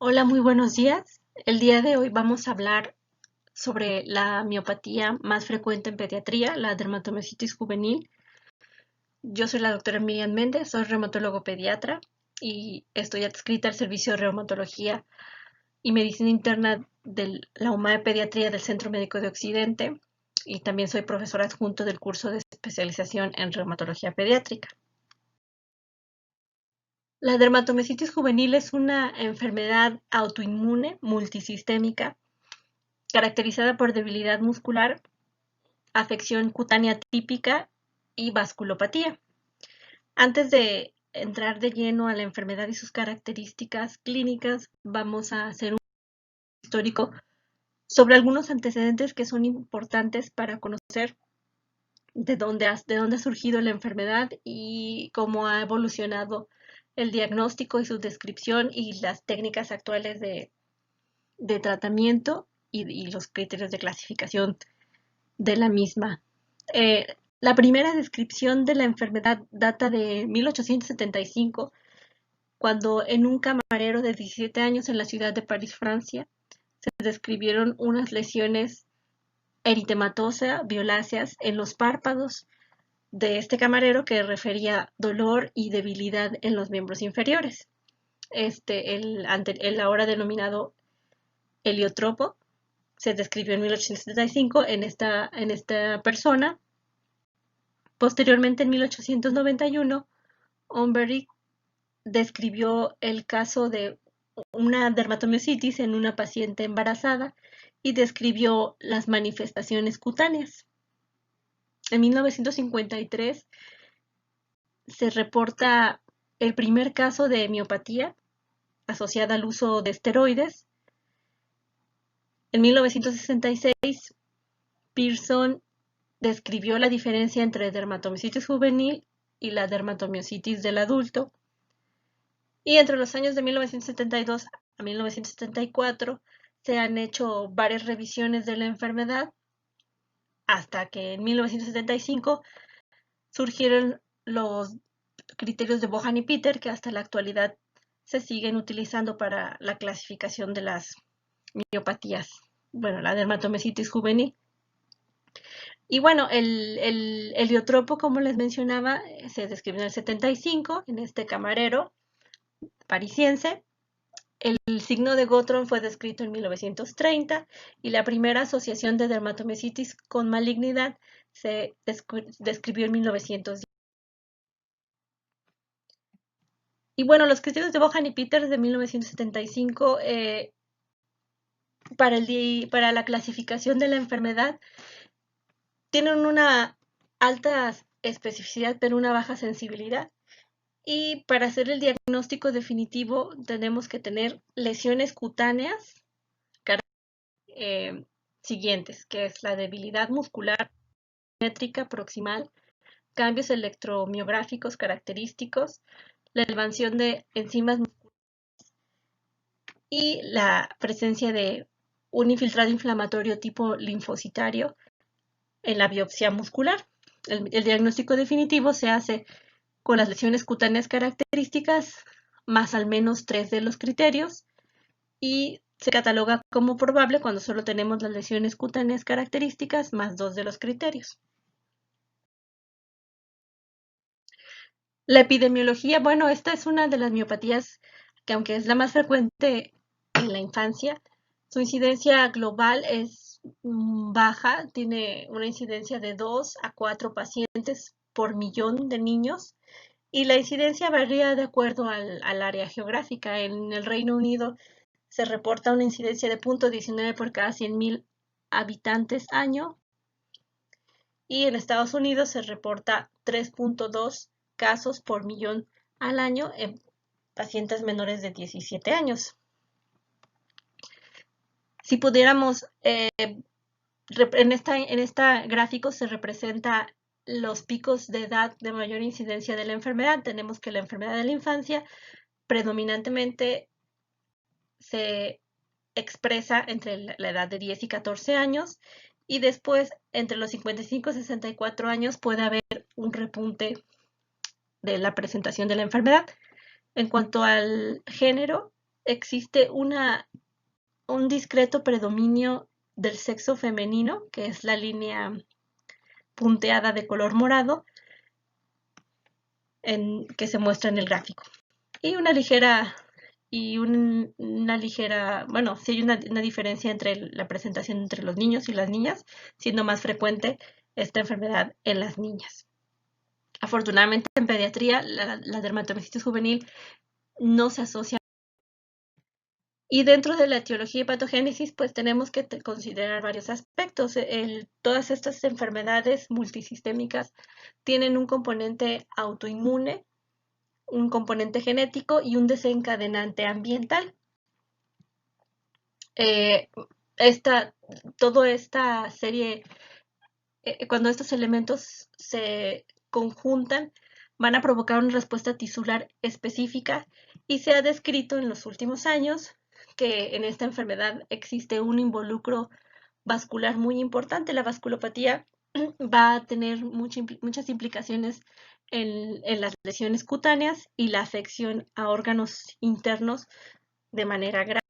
Hola, muy buenos días. El día de hoy vamos a hablar sobre la miopatía más frecuente en pediatría, la dermatomiositis juvenil. Yo soy la doctora Miriam Méndez, soy reumatólogo pediatra y estoy adscrita al Servicio de Reumatología y Medicina Interna de la UMA de Pediatría del Centro Médico de Occidente y también soy profesor adjunto del curso de especialización en reumatología pediátrica. La dermatomiositis juvenil es una enfermedad autoinmune multisistémica caracterizada por debilidad muscular, afección cutánea típica y vasculopatía. Antes de entrar de lleno a la enfermedad y sus características clínicas, vamos a hacer un histórico sobre algunos antecedentes que son importantes para conocer de dónde ha surgido la enfermedad y cómo ha evolucionado el diagnóstico y su descripción y las técnicas actuales de tratamiento y los criterios de clasificación de la misma. La primera descripción de la enfermedad data de 1875, cuando en un camarero de 17 años en la ciudad de París, Francia, se describieron unas lesiones eritematosas violáceas en los párpados de este camarero que refería dolor y debilidad en los miembros inferiores. El ahora denominado heliotropo se describió en 1875 en esta persona. Posteriormente, en 1891, Omberg describió el caso de una dermatomiositis en una paciente embarazada y describió las manifestaciones cutáneas. En 1953 se reporta el primer caso de miopatía asociada al uso de esteroides. En 1966, Pearson describió la diferencia entre dermatomiositis juvenil y la dermatomiositis del adulto. Y entre los años de 1972 a 1974 se han hecho varias revisiones de la enfermedad hasta que en 1975 surgieron los criterios de Bohan y Peter, que hasta la actualidad se siguen utilizando para la clasificación de las miopatías, bueno, la dermatomiositis juvenil. Y bueno, el heliotropo, como les mencionaba, se describió en el 75 en este camarero parisiense. El signo de Gottron fue descrito en 1930 y la primera asociación de dermatomiositis con malignidad se describió en 1910. Y bueno, los criterios de Bohan y Peters de 1975 para la clasificación de la enfermedad tienen una alta especificidad pero una baja sensibilidad. Y para hacer el diagnóstico definitivo tenemos que tener lesiones cutáneas eh, siguientes, que es la debilidad muscular métrica proximal, cambios electromiográficos característicos, la elevación de enzimas y la presencia de un infiltrado inflamatorio tipo linfocitario en la biopsia muscular. El diagnóstico definitivo se hace con las lesiones cutáneas características más al menos 3 de los criterios y se cataloga como probable cuando solo tenemos las lesiones cutáneas características más 2 de los criterios. La epidemiología, bueno, esta es una de las miopatías que aunque es la más frecuente en la infancia, su incidencia global es baja, tiene una incidencia de 2 a 4 pacientes por millón de niños y la incidencia varía de acuerdo al área geográfica. En el Reino Unido se reporta una incidencia de 0.19 por cada 100.000 habitantes año y en Estados Unidos se reporta 3.2 casos por millón al año en pacientes menores de 17 años. Si pudiéramos, en esta gráfico se representa los picos de edad de mayor incidencia de la enfermedad. Tenemos que la enfermedad de la infancia predominantemente se expresa entre la edad de 10 y 14 años y después entre los 55 y 64 años puede haber un repunte de la presentación de la enfermedad. En cuanto al género, existe un discreto predominio del sexo femenino, que es la línea punteada de color morado, que se muestra en el gráfico. Y bueno, sí hay una diferencia entre la presentación entre los niños y las niñas, siendo más frecuente esta enfermedad en las niñas. Afortunadamente en pediatría la dermatomyositis juvenil no se asocia. Y dentro de la etiología y patogénesis, pues tenemos que considerar varios aspectos. Todas estas enfermedades multisistémicas tienen un componente autoinmune, un componente genético y un desencadenante ambiental. Toda esta serie, cuando estos elementos se conjuntan, van a provocar una respuesta tisular específica y se ha descrito en los últimos años que en esta enfermedad existe un involucro vascular muy importante. La vasculopatía va a tener muchas implicaciones en las lesiones cutáneas y la afección a órganos internos de manera grave.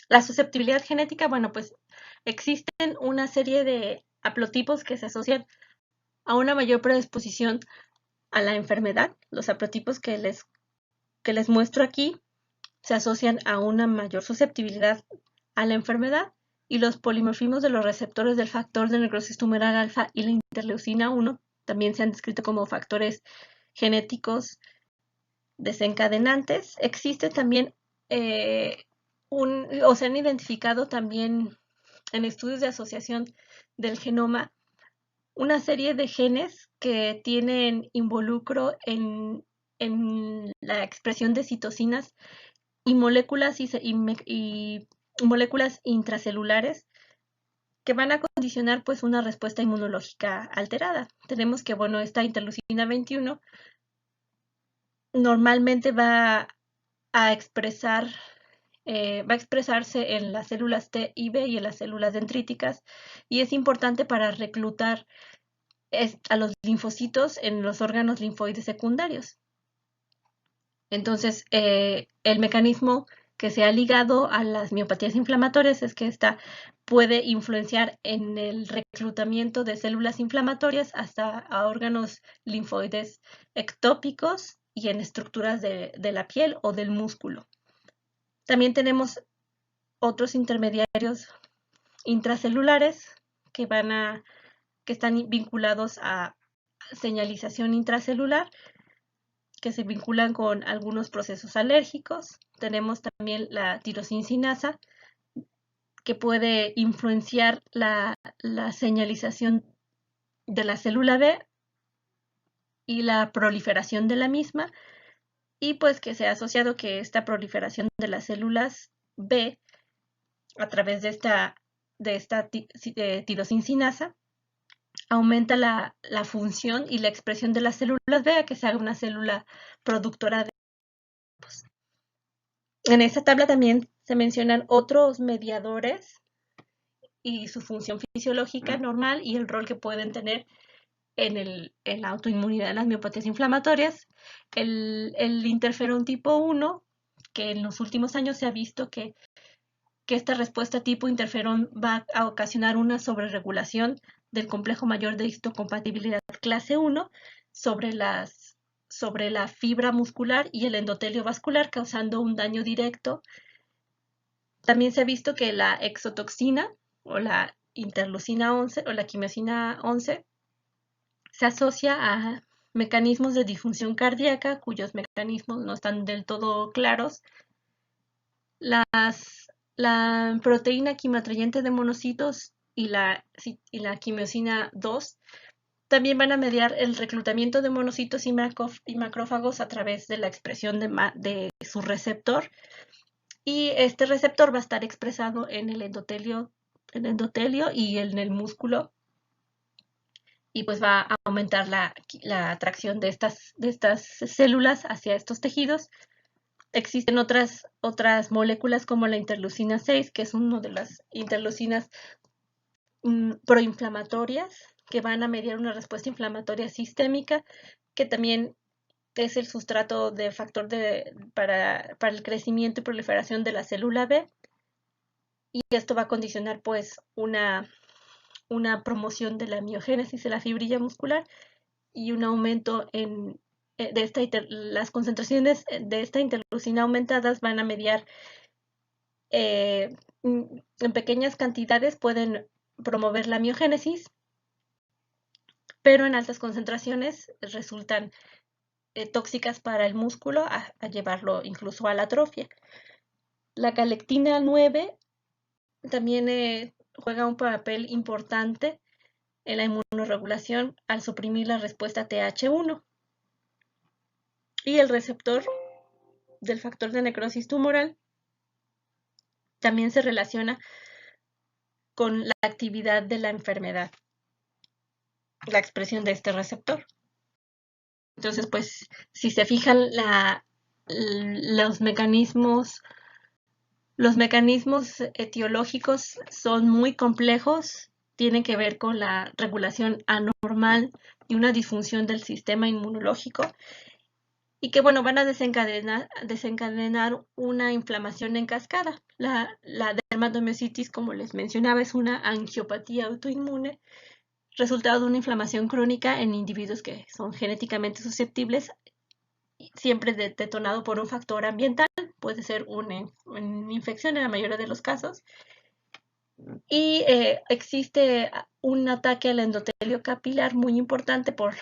La susceptibilidad genética, bueno, pues existen una serie de haplotipos que se asocian a una mayor predisposición a la enfermedad. Los haplotipos que les muestro aquí se asocian a una mayor susceptibilidad a la enfermedad, y los polimorfismos de los receptores del factor de necrosis tumoral alfa y la interleucina 1 también se han descrito como factores genéticos desencadenantes. Existe también o se han identificado también en estudios de asociación del genoma una serie de genes que tienen involucro en la expresión de citocinas y moléculas y moléculas intracelulares que van a condicionar pues una respuesta inmunológica alterada. Tenemos que, bueno, esta interleucina 21 normalmente va a expresarse en las células T y B y en las células dendríticas, y es importante para reclutar a los linfocitos en los órganos linfoides secundarios. Entonces, el mecanismo que se ha ligado a las miopatías inflamatorias es que esta puede influenciar en el reclutamiento de células inflamatorias hasta a órganos linfoides ectópicos y en estructuras de la piel o del músculo. También tenemos otros intermediarios intracelulares que están vinculados a señalización intracelular, que se vinculan con algunos procesos alérgicos. Tenemos también la tirosincinasa, que puede influenciar la señalización de la célula B y la proliferación de la misma, y pues que se ha asociado que esta proliferación de las células B a través de esta tirosincinasa aumenta la función y la expresión de las células B a que se haga una célula productora de cuerpos. En esta tabla también se mencionan otros mediadores y su función fisiológica normal y el rol que pueden tener en la autoinmunidad de las miopatías inflamatorias. El interferón tipo 1, que en los últimos años se ha visto que esta respuesta tipo interferón va a ocasionar una sobreregulación del complejo mayor de histocompatibilidad clase 1 sobre la fibra muscular y el endotelio vascular, causando un daño directo. También se ha visto que la exotoxina o la interleucina 11 o la quimiosina 11 se asocia a mecanismos de disfunción cardíaca cuyos mecanismos no están del todo claros. La proteína quimioatrayente de monocitos y la quimiosina 2 también van a mediar el reclutamiento de monocitos y macrófagos a través de la expresión de su receptor, y este receptor va a estar expresado en el endotelio y en el músculo, y pues va a aumentar la atracción de estas células hacia estos tejidos. Existen otras moléculas como la interleucina 6, que es una de las interleucinas proinflamatorias, que van a mediar una respuesta inflamatoria sistémica, que también es el sustrato de factor para el crecimiento y proliferación de la célula B, y esto va a condicionar pues una promoción de la miogénesis de la fibrilla muscular y un aumento las concentraciones de esta interleucina aumentadas van a mediar en pequeñas cantidades, pueden promover la miogénesis, pero en altas concentraciones resultan tóxicas para el músculo a llevarlo incluso a la atrofia. La calectina 9 también juega un papel importante en la inmunoregulación al suprimir la respuesta TH1. Y el receptor del factor de necrosis tumoral también se relaciona con la actividad de la enfermedad, la expresión de este receptor. Entonces, pues, si se fijan, los mecanismos etiológicos son muy complejos, tienen que ver con la regulación anormal y una disfunción del sistema inmunológico, y que, bueno, van a desencadenar una inflamación en cascada. La dermatomiositis, como les mencionaba, es una angiopatía autoinmune, resultado de una inflamación crónica en individuos que son genéticamente susceptibles, siempre detonado por un factor ambiental, puede ser una infección en la mayoría de los casos, y existe un ataque al endotelio capilar muy importante por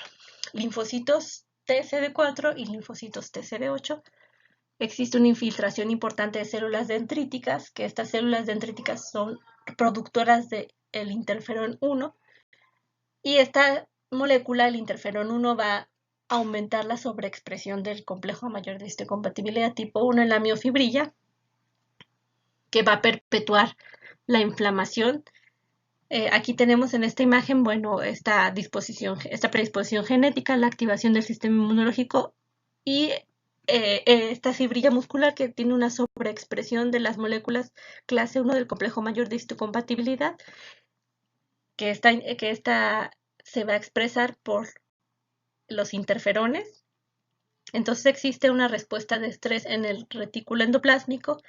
linfocitos TCD4 y linfocitos TCD8. Existe una infiltración importante de células dendríticas, que estas células dendríticas son productoras del interferón 1, y esta molécula, el interferón 1, va a aumentar la sobreexpresión del complejo mayor de histocompatibilidad tipo 1 en la miofibrilla, que va a perpetuar la inflamación. Aquí tenemos en esta imagen, bueno, esta predisposición genética, la activación del sistema inmunológico y esta fibrilla muscular que tiene una sobreexpresión de las moléculas clase 1 del complejo mayor de histocompatibilidad, que esta se va a expresar por los interferones. Entonces existe una respuesta de estrés en el retículo endoplásmico.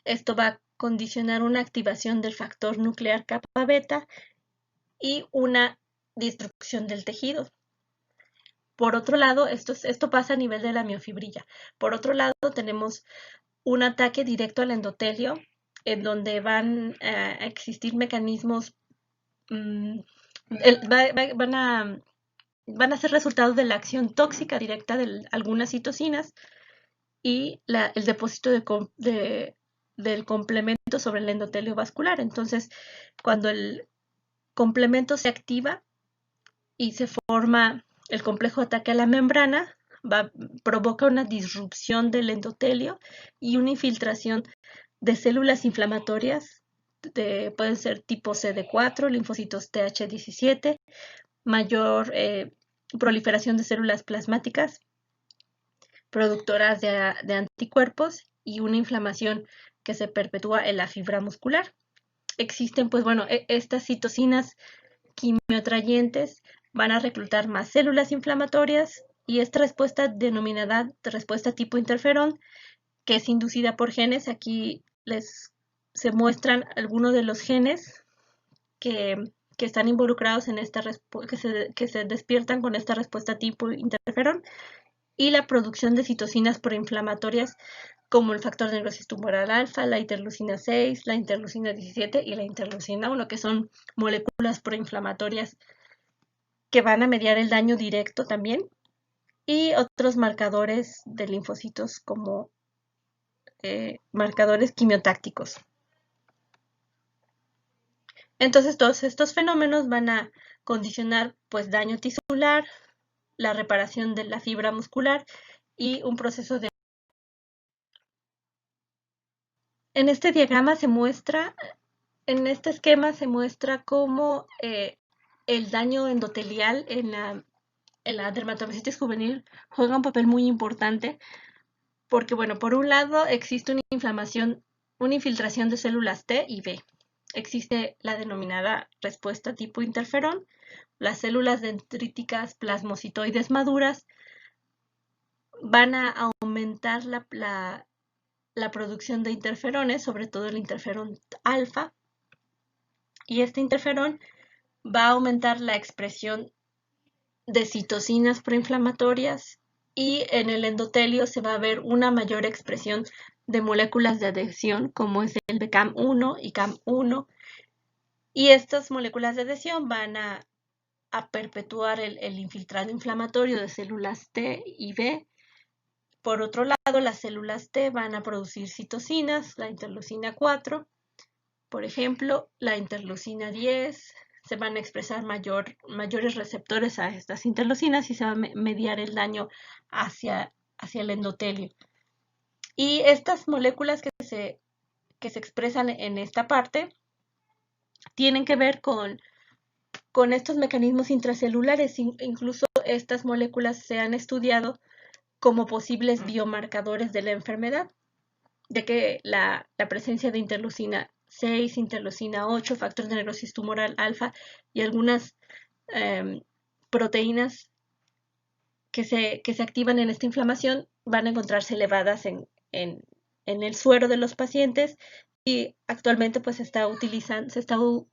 Esto va a condicionar una activación del factor nuclear kappa beta y una destrucción del tejido. Por otro lado, esto pasa a nivel de la miofibrilla. Por otro lado, tenemos un ataque directo al endotelio, en donde van a existir mecanismos, van a ser resultado de la acción tóxica directa de algunas citocinas y el depósito del complemento sobre el endotelio vascular. Entonces, cuando el complemento se activa y se forma el complejo de ataque a la membrana, provoca una disrupción del endotelio y una infiltración de células inflamatorias, pueden ser tipo CD4, linfocitos TH17, mayor proliferación de células plasmáticas, productoras de anticuerpos y una inflamación que se perpetúa en la fibra muscular. Existen, pues bueno, estas citocinas quimioatrayentes van a reclutar más células inflamatorias y esta respuesta denominada respuesta tipo interferón, que es inducida por genes. Aquí se muestran algunos de los genes que están involucrados en esta que se despiertan con esta respuesta tipo interferón, y la producción de citocinas proinflamatorias como el factor de necrosis tumoral alfa, la interleucina 6, la interleucina 17 y la interleucina 1, que son moléculas proinflamatorias que van a mediar el daño directo también, y otros marcadores de linfocitos como marcadores quimiotácticos. Entonces, todos estos fenómenos van a condicionar pues daño tisular, la reparación de la fibra muscular y un proceso de... En este diagrama se muestra, en este esquema se muestra cómo el daño endotelial en la dermatomiositis juvenil juega un papel muy importante, porque, bueno, por un lado existe una inflamación, una infiltración de células T y B. Existe la denominada respuesta tipo interferón, las células dendríticas plasmocitoides maduras van a aumentar la producción de interferones, sobre todo el interferón alfa, y este interferón va a aumentar la expresión de citocinas proinflamatorias y en el endotelio se va a ver una mayor expresión de moléculas de adhesión como es el BCAM1 y CAM1, y estas moléculas de adhesión van a perpetuar el infiltrado inflamatorio de células T y B. Por otro lado, las células T van a producir citocinas, la interleucina 4, por ejemplo, la interleucina 10, se van a expresar mayores receptores a estas interleucinas y se va a mediar el daño hacia el endotelio. Y estas moléculas que se expresan en esta parte tienen que ver con estos mecanismos intracelulares. Incluso estas moléculas se han estudiado como posibles biomarcadores de la enfermedad, de que la presencia de interleucina 6, interleucina 8, factor de necrosis tumoral alfa y algunas proteínas que se activan en esta inflamación van a encontrarse elevadas en el suero de los pacientes, y actualmente pues se está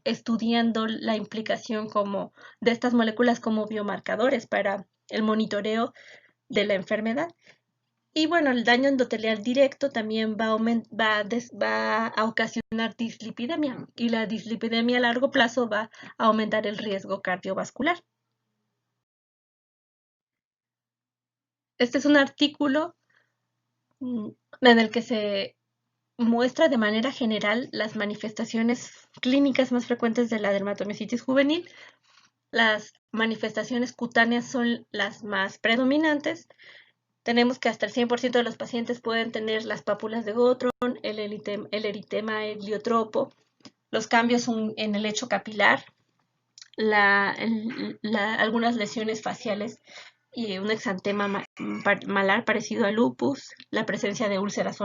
estudiando la implicación de estas moléculas como biomarcadores para el monitoreo de la enfermedad. Y bueno, el daño endotelial directo también va a ocasionar dislipidemia, y la dislipidemia a largo plazo va a aumentar el riesgo cardiovascular. Este es un artículo en el que se muestra de manera general las manifestaciones clínicas más frecuentes de la dermatomiositis juvenil. Las manifestaciones cutáneas son las más predominantes. Tenemos que hasta el 100% de los pacientes pueden tener las pápulas de Gottron, el eritema heliotropo, los cambios en el lecho capilar, algunas lesiones faciales y un exantema malar parecido a lupus, la presencia de úlceras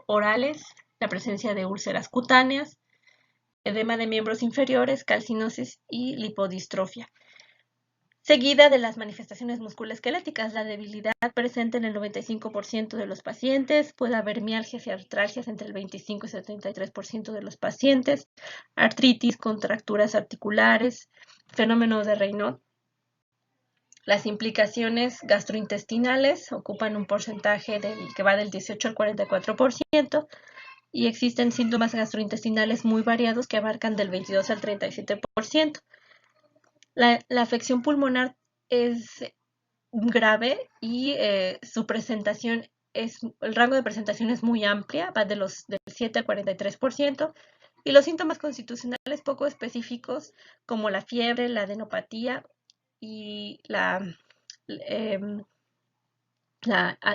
orales, la presencia de úlceras cutáneas, edema de miembros inferiores, calcinosis y lipodistrofia. Seguida de las manifestaciones musculoesqueléticas, la debilidad presente en el 95% de los pacientes, puede haber mialgias y artralgias entre el 25 y 73% de los pacientes, artritis, contracturas articulares, fenómeno de Raynaud. Las implicaciones gastrointestinales ocupan un porcentaje que va del 18 al 44%, y existen síntomas gastrointestinales muy variados que abarcan del 22 al 37%. La afección pulmonar es grave y el rango de presentación es muy amplia, va del 7 al 43%, y los síntomas constitucionales poco específicos como la fiebre, la adenopatía y la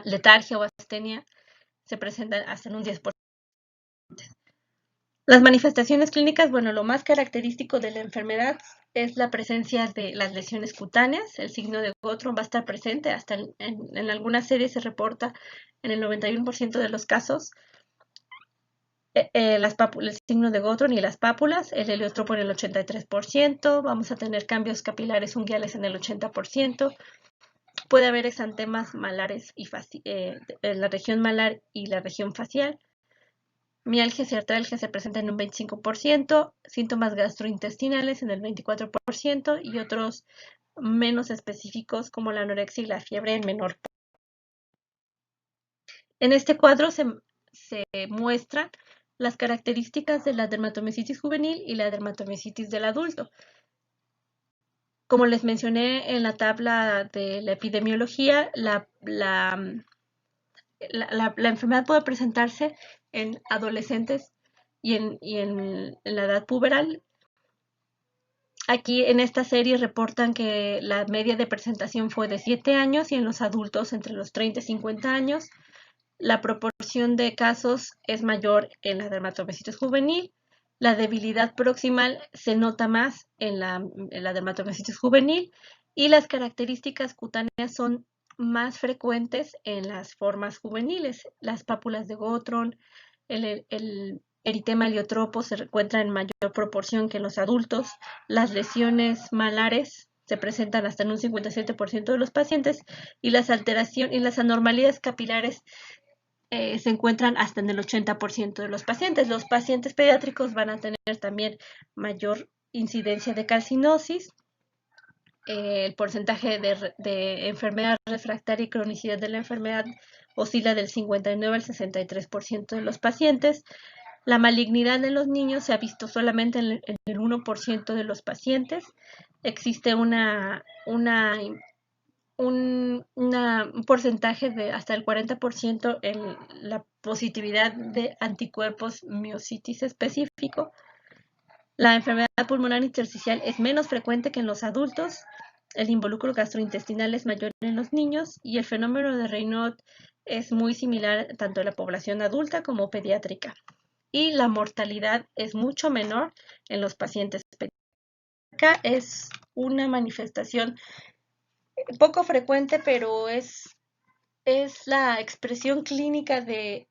letargia o astenia se presentan hasta en un 10%. Las manifestaciones clínicas, bueno, lo más característico de la enfermedad es la presencia de las lesiones cutáneas. El signo de Gottron va a estar presente, hasta en algunas series se reporta en el 91% de los casos. El signo de Gottron y las pápulas, el heliotropo en el 83%, vamos a tener cambios capilares unguiales en el 80%, puede haber exantemas malares en la región malar y la región facial. Mialgias y artralgias se presentan en un 25%, síntomas gastrointestinales en el 24% y otros menos específicos como la anorexia y la fiebre en menor. En este cuadro se muestran las características de la dermatomiositis juvenil y la dermatomiositis del adulto. Como les mencioné en la tabla de la epidemiología, la enfermedad puede presentarse en adolescentes y en la edad puberal. Aquí en esta serie reportan que la media de presentación fue de 7 años y en los adultos entre los 30 y 50 años. La proporción de casos es mayor en la dermatomiositis juvenil. La debilidad proximal se nota más en la dermatomiositis juvenil, y las características cutáneas son más frecuentes en las formas juveniles. Las pápulas de Gottron, el eritema heliotropo se encuentra en mayor proporción que en los adultos. Las lesiones malares se presentan hasta en un 57% de los pacientes y las alteraciones y las anormalidades capilares se encuentran hasta en el 80% de los pacientes. Los pacientes pediátricos van a tener también mayor incidencia de calcinosis. El porcentaje de enfermedad refractaria y cronicidad de la enfermedad oscila del 59 al 63% de los pacientes. La malignidad en los niños se ha visto solamente en el 1% de los pacientes. Existe un porcentaje de hasta el 40% en la positividad de anticuerpos miositis específico. La enfermedad pulmonar intersticial es menos frecuente que en los adultos. El involucro gastrointestinal es mayor en los niños y el fenómeno de Raynaud es muy similar tanto en la población adulta como pediátrica. Y la mortalidad es mucho menor en los pacientes pediátricos. Acá es una manifestación poco frecuente, pero es la expresión clínica de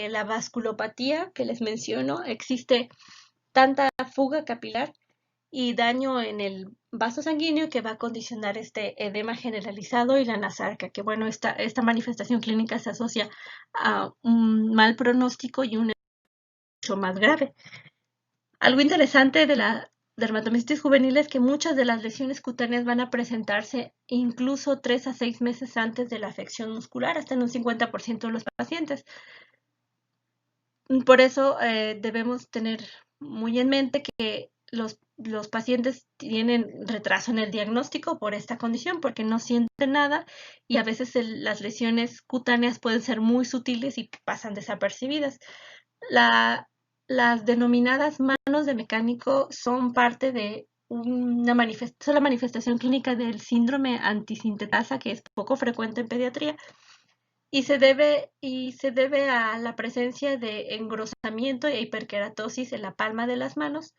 la vasculopatía que les menciono. Existe tanta fuga capilar y daño en el vaso sanguíneo que va a condicionar este edema generalizado y la nasarca, que bueno, esta manifestación clínica se asocia a un mal pronóstico y un hecho más grave. Algo interesante de la dermatomiositis juvenil es que muchas de las lesiones cutáneas van a presentarse incluso 3 a 6 meses antes de la afección muscular, hasta en un 50% de los pacientes. Por eso debemos tener muy en mente que los pacientes tienen retraso en el diagnóstico por esta condición, porque no sienten nada y a veces las lesiones cutáneas pueden ser muy sutiles y pasan desapercibidas. Las denominadas manos de mecánico son parte de la manifestación clínica del síndrome antisintetasa, que es poco frecuente en pediatría, y se debe a la presencia de engrosamiento e hiperkeratosis en la palma de las manos.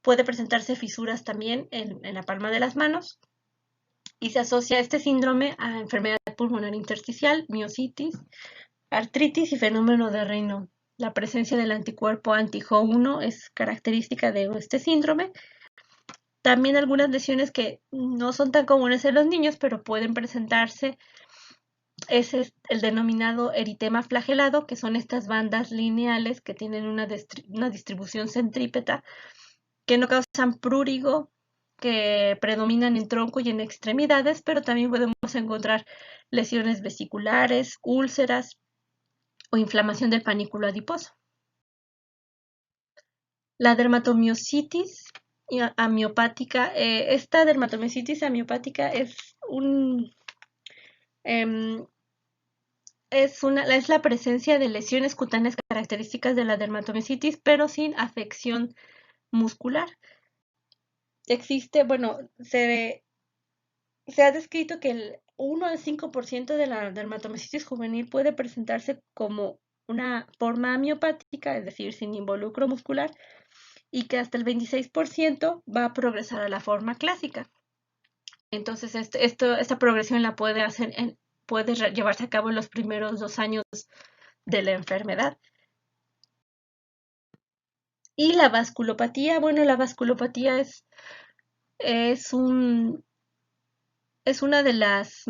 Puede presentarse fisuras también en la palma de las manos y se asocia este síndrome a enfermedad pulmonar intersticial, miositis, artritis y fenómeno de Raynaud. La presencia del anticuerpo anti-HO1 es característica de este síndrome. También algunas lesiones que no son tan comunes en los niños, pero pueden presentarse, es el denominado eritema flagelado, que son estas bandas lineales que tienen una distribución centrípeta, que no causan prurigo, que predominan en tronco y en extremidades, pero también podemos encontrar lesiones vesiculares, úlceras o inflamación del panículo adiposo. La dermatomiositis amiopática, esta dermatomiositis amiopática es es la presencia de lesiones cutáneas características de la dermatomiositis, pero sin afección muscular. Existe, bueno, se ha descrito que el 1 al 5% de la dermatomiositis juvenil puede presentarse como una forma amiopática, es decir, sin involucro muscular, y que hasta el 26% va a progresar a la forma clásica. Entonces, esta progresión la puede llevarse a cabo en los primeros 2 años de la enfermedad. Y la vasculopatía, bueno, la vasculopatía es una de las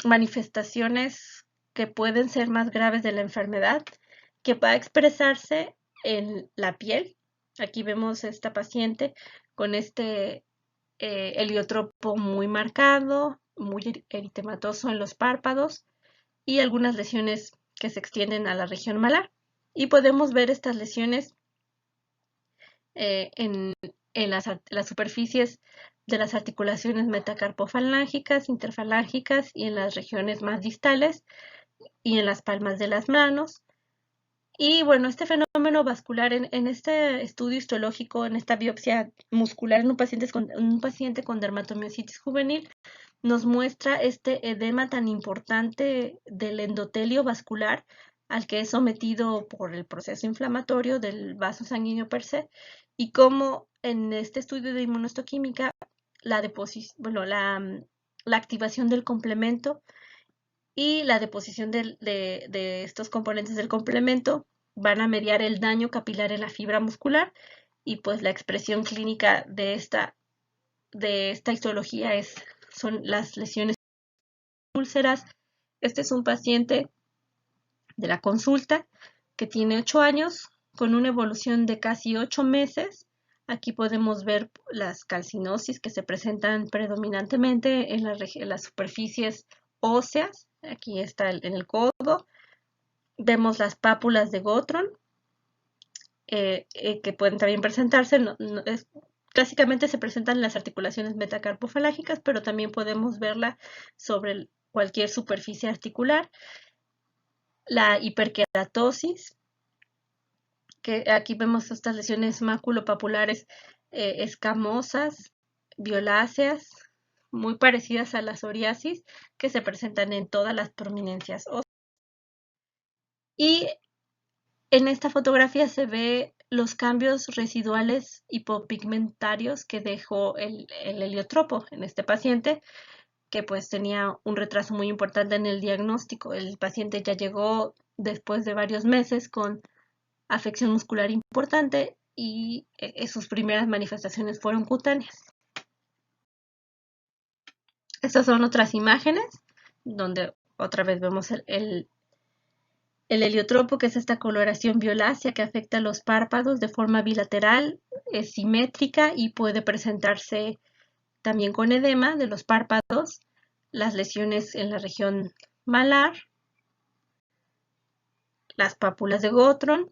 manifestaciones que pueden ser más graves de la enfermedad, que va a expresarse en la piel. Aquí vemos a esta paciente con este heliotropo muy marcado, muy eritematoso en los párpados y algunas lesiones que se extienden a la región malar. Y podemos ver estas lesiones en las superficies de las articulaciones metacarpofalángicas, interfalángicas y en las regiones más distales y en las palmas de las manos. Y bueno, este fenómeno vascular en este estudio histológico, en esta biopsia muscular en un paciente con dermatomiositis juvenil, nos muestra este edema tan importante del endotelio vascular al que es sometido por el proceso inflamatorio del vaso sanguíneo per se, y cómo en este estudio de inmunohistoquímica la activación del complemento y la deposición de estos componentes del complemento van a mediar el daño capilar en la fibra muscular y pues la expresión clínica de esta de esta histología son las lesiones úlceras. Este es un paciente de la consulta que tiene 8 años con una evolución de casi 8 meses. Aquí podemos ver las calcinosis que se presentan predominantemente en las superficies óseas. Aquí está en el codo. Vemos las pápulas de Gottron, que pueden también presentarse. Clásicamente se presentan en las articulaciones metacarpofalágicas, pero también podemos verla sobre cualquier superficie articular. La hiperkeratosis, que aquí vemos estas lesiones maculopapulares escamosas, violáceas, muy parecidas a la psoriasis, que se presentan en todas las prominencias óseas. Y en esta fotografía se ve los cambios residuales hipopigmentarios que dejó el heliotropo en este paciente, que pues tenía un retraso muy importante en el diagnóstico. El paciente ya llegó después de varios meses con afección muscular importante y sus primeras manifestaciones fueron cutáneas. Estas son otras imágenes donde otra vez vemos el heliotropo, que es esta coloración violácea que afecta los párpados de forma bilateral, es simétrica y puede presentarse también con edema de los párpados, las lesiones en la región malar, las pápulas de Gottron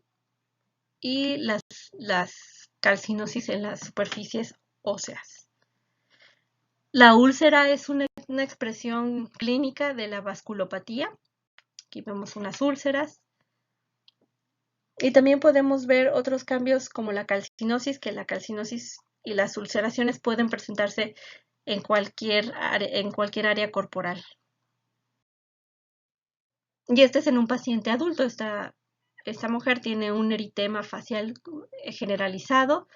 y las calcinosis en las superficies óseas. La úlcera es una expresión clínica de la vasculopatía. Aquí vemos unas úlceras. Y también podemos ver otros cambios como la calcinosis, que la calcinosis y las ulceraciones pueden presentarse en cualquier área corporal. Y este es en un paciente adulto. Esta mujer tiene un eritema facial generalizado,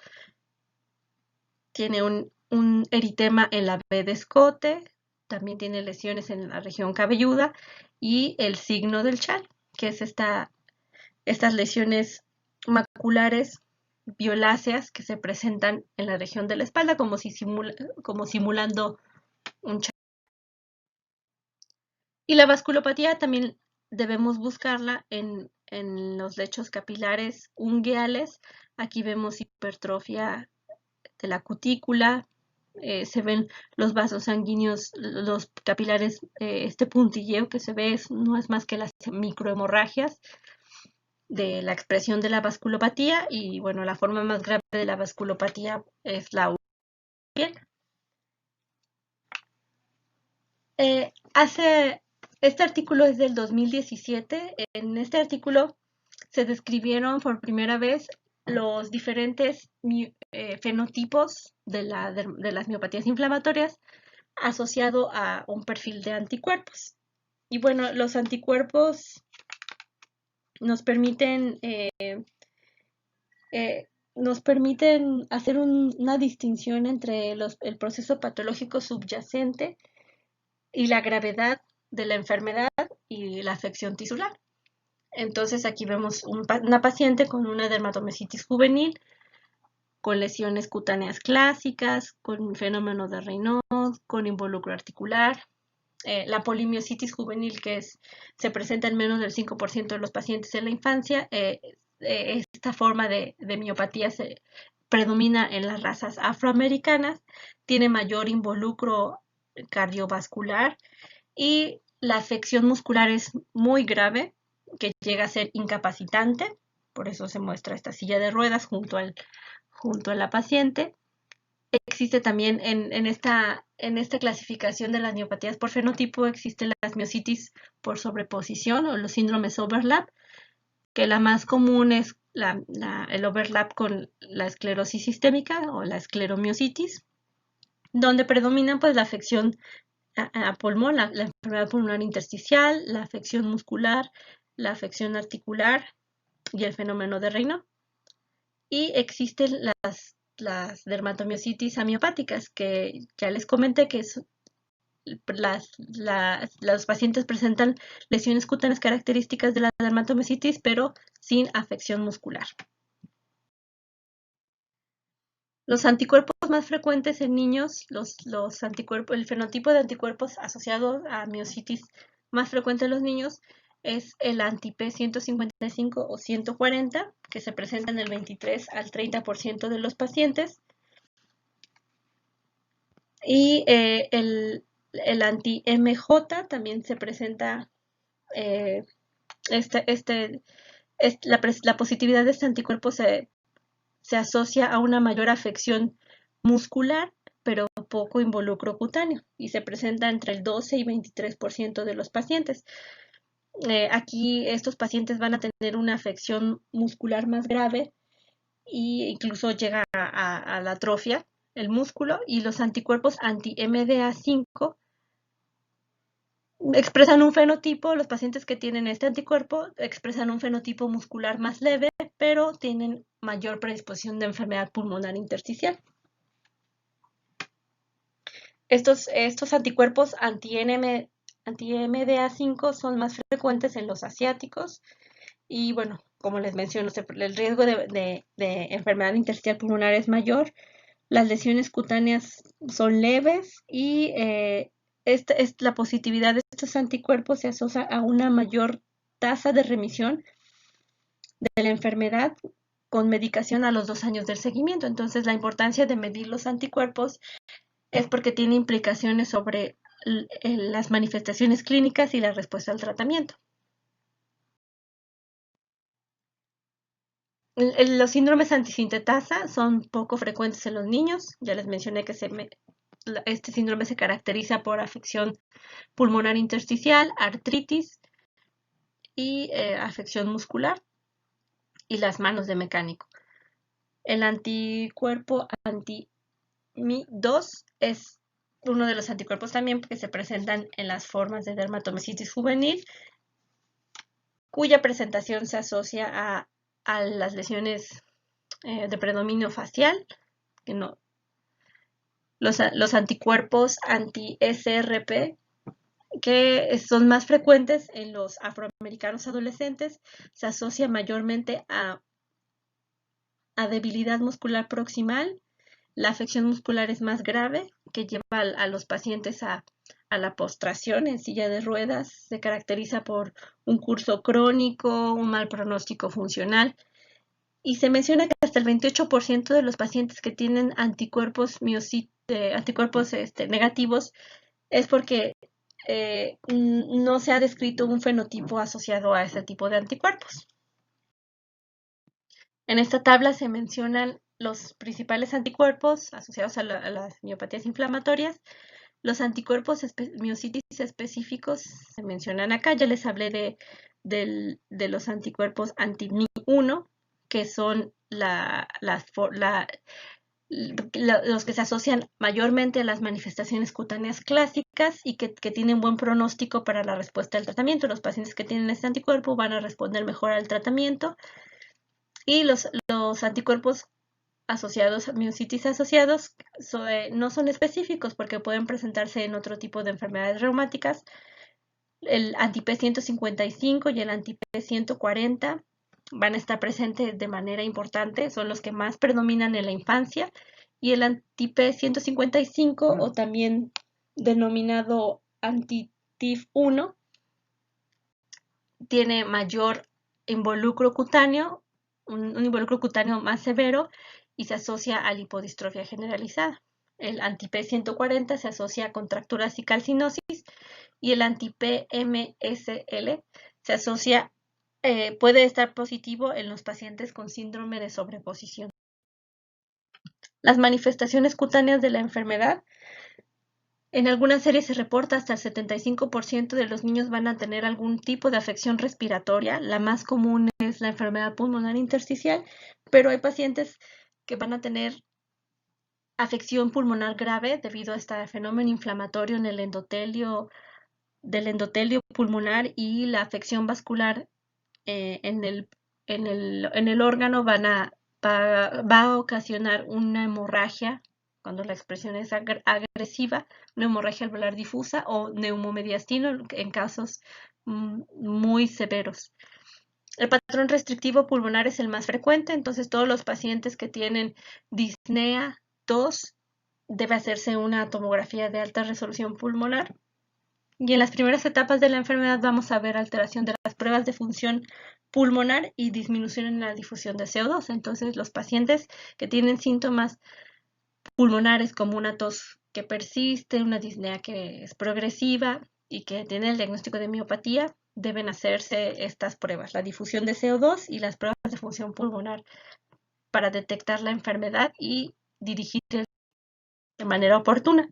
tiene un eritema en la B de escote, también tiene lesiones en la región cabelluda y el signo del chal, que es estas lesiones maculares violáceas que se presentan en la región de la espalda como simulando un chal. Y la vasculopatía también debemos buscarla en los lechos capilares ungueales. Aquí vemos hipertrofia de la cutícula, se ven los vasos sanguíneos, los capilares, este puntilleo que se ve no es más que las microhemorragias de la expresión de la vasculopatía. Y bueno, la forma más grave de la vasculopatía es la piel. Este artículo es del 2017. En este artículo se describieron por primera vez los diferentes fenotipos de las miopatías inflamatorias asociado a un perfil de anticuerpos. Y bueno, los anticuerpos nos permiten hacer una distinción entre el proceso patológico subyacente y la gravedad de la enfermedad y la afección tisular. Entonces aquí vemos una paciente con una dermatomiositis juvenil, con lesiones cutáneas clásicas, con fenómeno de Raynaud, con involucro articular. La polimiositis juvenil, se presenta en menos del 5% de los pacientes en la infancia. Esta forma de miopatía se predomina en las razas afroamericanas, tiene mayor involucro cardiovascular y la afección muscular es muy grave, que llega a ser incapacitante. Por eso se muestra esta silla de ruedas junto a la paciente. Existe también en esta clasificación de las miopatías por fenotipo, existen las miositis por sobreposición o los síndromes overlap, que la más común es el overlap con la esclerosis sistémica o la escleromiositis, donde predominan pues la afección a pulmón, la enfermedad pulmonar intersticial, la afección muscular, la afección articular y el fenómeno de Raynaud. Y existen las dermatomiositis amiopáticas, que ya les comenté que los pacientes presentan lesiones cutáneas características de la dermatomiositis, pero sin afección muscular. Los anticuerpos más frecuentes en niños, los anticuerpos, el fenotipo de anticuerpos asociado a miositis más frecuente en los niños es el anti-P155 o 140, que se presenta en el 23 al 30% de los pacientes. Y el anti-MJ también se presenta, la positividad de este anticuerpo se asocia a una mayor afección muscular, pero poco involucro cutáneo, y se presenta entre el 12 y 23% de los pacientes. Aquí estos pacientes van a tener una afección muscular más grave e incluso llega a la atrofia el músculo, y los anticuerpos anti-MDA5 expresan un fenotipo, los pacientes que tienen este anticuerpo expresan un fenotipo muscular más leve, pero tienen mayor predisposición de enfermedad pulmonar intersticial. Estos anticuerpos anti-MDA5 son más frecuentes en los asiáticos y, bueno, como les menciono, el riesgo de enfermedad intersticial pulmonar es mayor, las lesiones cutáneas son leves y la positividad de estos anticuerpos se asocia a una mayor tasa de remisión de la enfermedad con medicación a los 2 años del seguimiento. Entonces, la importancia de medir los anticuerpos es porque tiene implicaciones sobre las manifestaciones clínicas y la respuesta al tratamiento. Los síndromes antisintetasa son poco frecuentes en los niños. Ya les mencioné que este síndrome se caracteriza por afección pulmonar intersticial, artritis y afección muscular y las manos de mecánico. El anticuerpo anti-Mi2 es uno de los anticuerpos también que se presentan en las formas de dermatomyositis juvenil, cuya presentación se asocia a las lesiones de predominio facial, que no, los anticuerpos anti-SRP, que son más frecuentes en los afroamericanos adolescentes, se asocia mayormente a debilidad muscular proximal. La afección muscular es más grave, que lleva a los pacientes a la postración en silla de ruedas. Se caracteriza por un curso crónico, un mal pronóstico funcional. Y se menciona que hasta el 28% de los pacientes que tienen anticuerpos negativos es porque no se ha descrito un fenotipo asociado a ese tipo de anticuerpos. En esta tabla se mencionan los principales anticuerpos asociados a las miopatías inflamatorias. Los anticuerpos miositis específicos se mencionan acá. Ya les hablé de los anticuerpos anti-Mi1, que son los que se asocian mayormente a las manifestaciones cutáneas clásicas y que tienen buen pronóstico para la respuesta al tratamiento. Los pacientes que tienen este anticuerpo van a responder mejor al tratamiento. Y los anticuerpos asociados, miositis asociados, no son específicos porque pueden presentarse en otro tipo de enfermedades reumáticas. El anti-P155 y el anti-P140 van a estar presentes de manera importante, son los que más predominan en la infancia, y el anti-P155 o también denominado anti-TIF1 tiene mayor involucro cutáneo, un involucro cutáneo más severo y se asocia a lipodistrofia generalizada. El anti-P140 se asocia a contracturas y calcinosis y el anti-PMSL se asocia, puede estar positivo en los pacientes con síndrome de sobreposición. Las manifestaciones cutáneas de la enfermedad. En algunas series se reporta hasta el 75% de los niños van a tener algún tipo de afección respiratoria. La más común es la enfermedad pulmonar intersticial, pero hay pacientes que van a tener afección pulmonar grave debido a este fenómeno inflamatorio en el endotelio pulmonar y la afección vascular en el órgano va a ocasionar una hemorragia cuando la expresión es agresiva, una hemorragia alveolar difusa o neumomediastino en casos muy severos. El patrón restrictivo pulmonar es el más frecuente, entonces todos los pacientes que tienen disnea 2 debe hacerse una tomografía de alta resolución pulmonar. Y en las primeras etapas de la enfermedad vamos a ver alteración de las pruebas de función pulmonar y disminución en la difusión de CO2. Entonces, los pacientes que tienen síntomas pulmonares como una tos que persiste, una disnea que es progresiva y que tiene el diagnóstico de miopatía, deben hacerse estas pruebas, la difusión de CO2 y las pruebas de función pulmonar para detectar la enfermedad y dirigir de manera oportuna.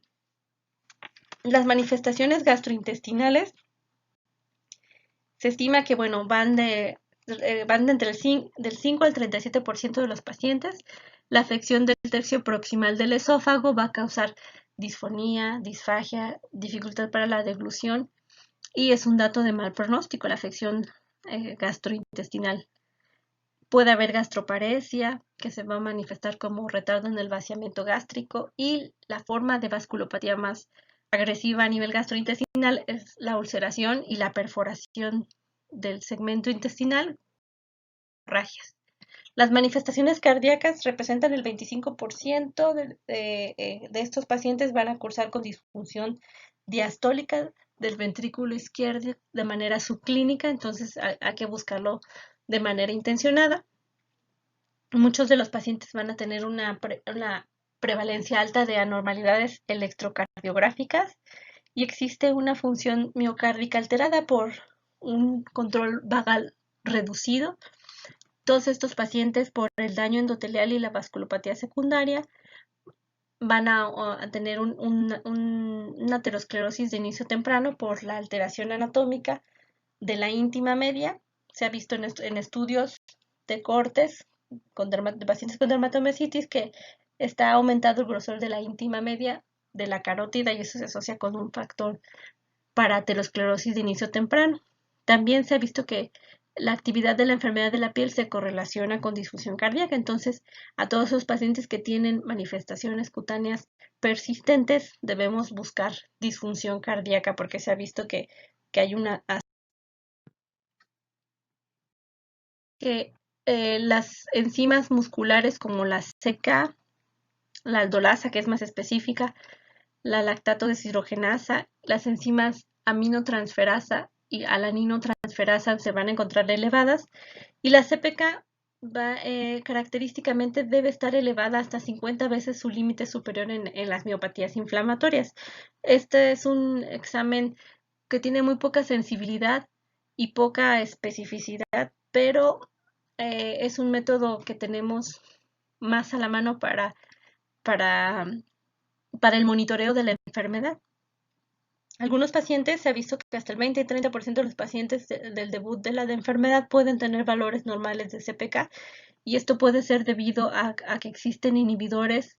Las manifestaciones gastrointestinales se estima que bueno, van de entre del 5 al 37% de los pacientes. La afección del tercio proximal del esófago va a causar disfonía, disfagia, dificultad para la deglución y es un dato de mal pronóstico la afección gastrointestinal. Puede haber gastroparesia, que se va a manifestar como retardo en el vaciamiento gástrico, y la forma de vasculopatía más agresiva a nivel gastrointestinal es la ulceración y la perforación del segmento intestinal, hemorragias. Las manifestaciones cardíacas representan el 25% de estos pacientes van a cursar con disfunción diastólica del ventrículo izquierdo de manera subclínica, entonces hay que buscarlo de manera intencionada. Muchos de los pacientes van a tener una prevalencia alta de anormalidades electrocardiográficas y existe una función miocárdica alterada por un control vagal reducido. Todos estos pacientes, por el daño endotelial y la vasculopatía secundaria, van a tener una aterosclerosis de inicio temprano por la alteración anatómica de la íntima media. Se ha visto en estudios de cortes de pacientes con dermatomyositis que está aumentado el grosor de la íntima media de la carótida y eso se asocia con un factor para aterosclerosis de inicio temprano. También se ha visto que la actividad de la enfermedad de la piel se correlaciona con disfunción cardíaca, entonces a todos los pacientes que tienen manifestaciones cutáneas persistentes debemos buscar disfunción cardíaca porque se ha visto que hay una que las enzimas musculares como la CK, la aldolasa, que es más específica, la lactato deshidrogenasa, las enzimas aminotransferasa y alaninotransferasa se van a encontrar elevadas y la CPK característicamente debe estar elevada hasta 50 veces su límite superior en las miopatías inflamatorias. Este es un examen que tiene muy poca sensibilidad y poca especificidad, pero es un método que tenemos más a la mano para, para el monitoreo de la enfermedad. Algunos pacientes se ha visto que hasta el 20 y 30% de los pacientes del debut de la enfermedad pueden tener valores normales de CPK y esto puede ser debido a que existen inhibidores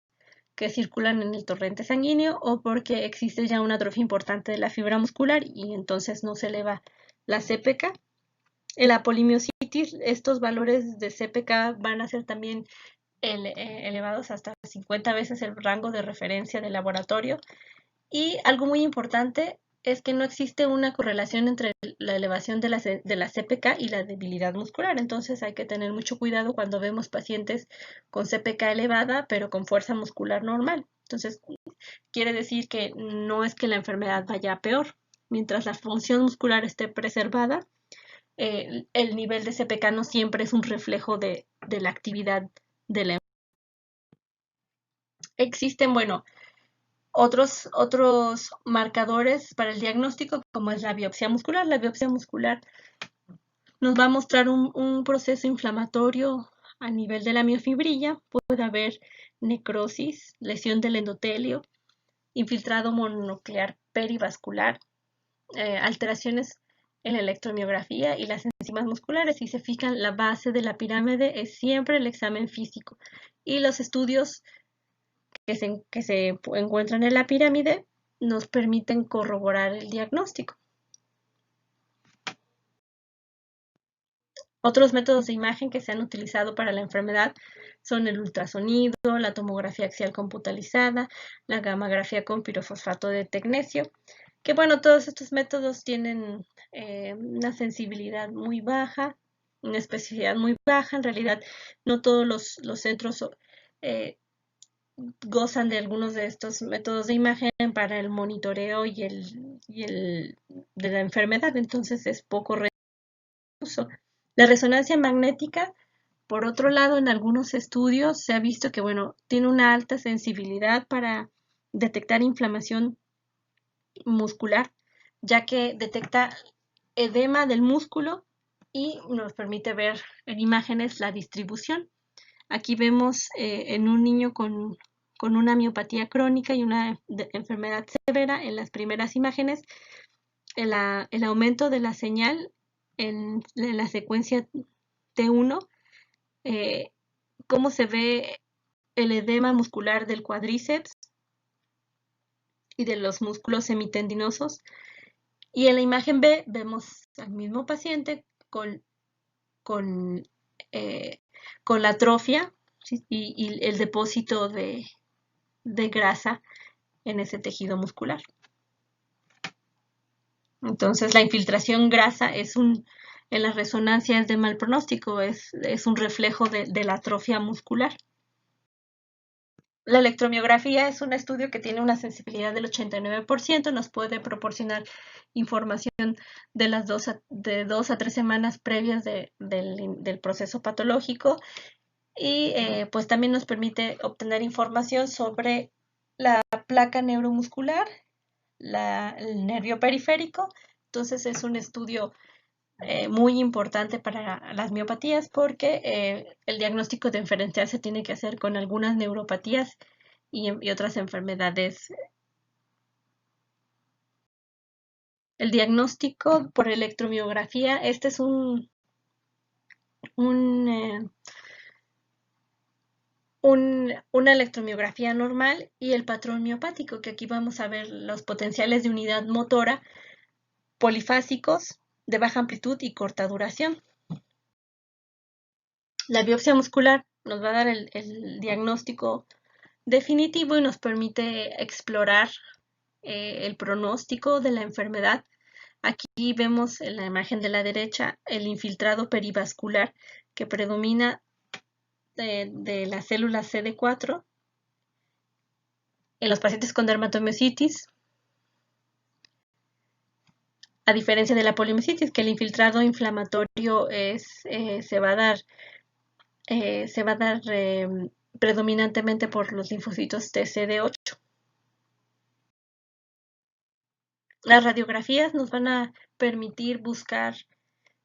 que circulan en el torrente sanguíneo o porque existe ya una atrofia importante de la fibra muscular y entonces no se eleva la CPK. En la polimiositis, estos valores de CPK van a ser también elevados hasta 50 veces el rango de referencia del laboratorio. Y algo muy importante es que no existe una correlación entre la elevación de la CPK y la debilidad muscular. Entonces hay que tener mucho cuidado cuando vemos pacientes con CPK elevada, pero con fuerza muscular normal. Entonces quiere decir que no es que la enfermedad vaya a peor. Mientras la función muscular esté preservada, el nivel de CPK no siempre es un reflejo de la actividad de la enfermedad. Existen, bueno, otros marcadores para el diagnóstico, como es la biopsia muscular. La biopsia muscular nos va a mostrar un proceso inflamatorio a nivel de la miofibrilla. Puede haber necrosis, lesión del endotelio, infiltrado mononuclear perivascular, alteraciones en la electromiografía y las enzimas musculares. Si se fijan, la base de la pirámide es siempre el examen físico y los estudios que se encuentran en la pirámide nos permiten corroborar el diagnóstico. Otros métodos de imagen que se han utilizado para la enfermedad son el ultrasonido, la tomografía axial computarizada, la gammagrafía con pirofosfato de tecnecio, que bueno, todos estos métodos tienen una sensibilidad muy baja una especificidad muy baja. En realidad, no todos los centros eh, gozan de algunos de estos métodos de imagen para el monitoreo y el de la enfermedad, entonces es poco recurso. La resonancia magnética, por otro lado, en algunos estudios se ha visto que, bueno, tiene una alta sensibilidad para detectar inflamación muscular, ya que detecta edema del músculo y nos permite ver en imágenes la distribución. Aquí vemos en un niño con una miopatía crónica y una enfermedad severa en las primeras imágenes el aumento de la señal en la secuencia T1, eh, cómo se ve el edema muscular del cuádriceps y de los músculos semitendinosos. Y en la imagen B vemos al mismo paciente con, eh, con la atrofia, ¿sí? y el depósito de grasa en ese tejido muscular. Entonces, la infiltración grasa en la resonancia es de mal pronóstico, es un reflejo de la atrofia muscular. La electromiografía es un estudio que tiene una sensibilidad del 89%, nos puede proporcionar información de 2 a 3 semanas previas del proceso patológico y pues también nos permite obtener información sobre la placa neuromuscular, el nervio periférico. Entonces es un estudio muy importante para las miopatías porque el diagnóstico diferencial se tiene que hacer con algunas neuropatías y otras enfermedades. El diagnóstico por electromiografía, este es un, eh, una electromiografía normal y el patrón miopático, que aquí vamos a ver los potenciales de unidad motora polifásicos de baja amplitud y corta duración. La biopsia muscular nos va a dar el diagnóstico definitivo y nos permite explorar el pronóstico de la enfermedad. Aquí vemos en la imagen de la derecha el infiltrado perivascular que predomina de las células CD4 en los pacientes con dermatomiositis, a diferencia de la polimiositis, que el infiltrado inflamatorio se va a dar predominantemente por los linfocitos TCD8. Las radiografías nos van a permitir buscar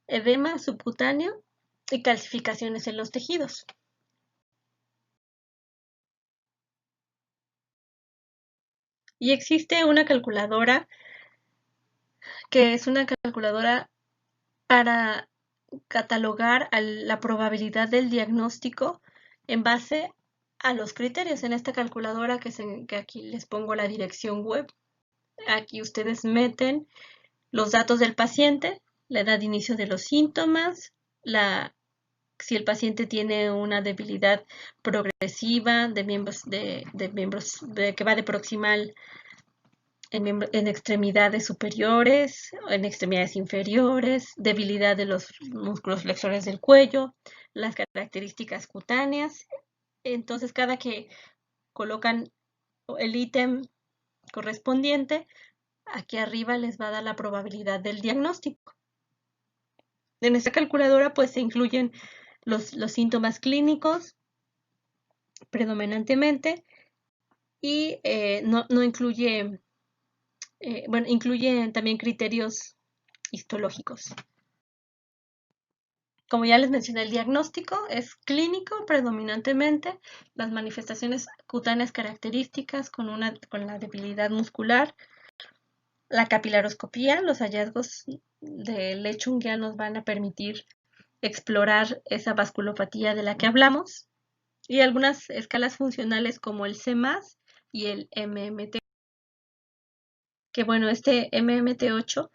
edema subcutáneo y calcificaciones en los tejidos. Y existe una calculadora que es una calculadora para catalogar la probabilidad del diagnóstico en base a los criterios. En esta calculadora que aquí les pongo la dirección web, aquí ustedes meten los datos del paciente, la edad de inicio de los síntomas, si el paciente tiene una debilidad progresiva de miembros, que va de proximal en extremidades superiores, en extremidades inferiores, debilidad de los músculos flexores del cuello, las características cutáneas. Entonces, cada que colocan el ítem correspondiente, aquí arriba les va a dar la probabilidad del diagnóstico. En esta calculadora pues se incluyen los síntomas clínicos predominantemente y no incluye, bueno, incluye también criterios histológicos. Como ya les mencioné, el diagnóstico es clínico predominantemente, las manifestaciones cutáneas características con la debilidad muscular, la capilaroscopía, los hallazgos del lecho unguial nos van a permitir explorar esa vasculopatía de la que hablamos y algunas escalas funcionales como el C+, y el MMT, que bueno, este MMT8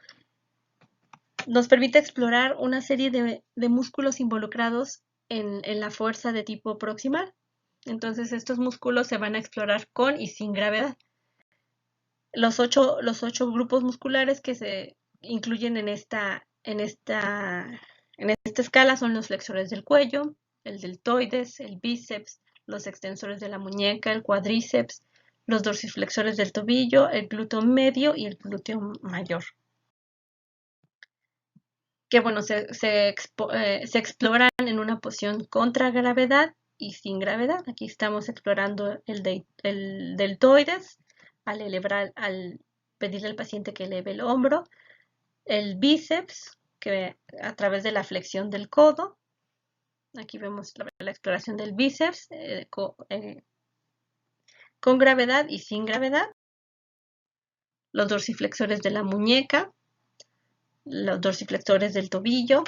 nos permite explorar una serie de músculos involucrados en la fuerza de tipo proximal. Entonces estos músculos se van a explorar con y sin gravedad. Los ocho grupos musculares que se incluyen en esta En esta escala son los flexores del cuello, el deltoides, el bíceps, los extensores de la muñeca, el cuádriceps, los dorsiflexores del tobillo, el glúteo medio y el glúteo mayor. Que bueno, se exploran en una posición contra gravedad y sin gravedad. Aquí estamos explorando el deltoides al pedirle al paciente que eleve el hombro, el bíceps, que a través de la flexión del codo. Aquí vemos la exploración del bíceps con gravedad y sin gravedad. Los dorsiflexores de la muñeca, los dorsiflexores del tobillo,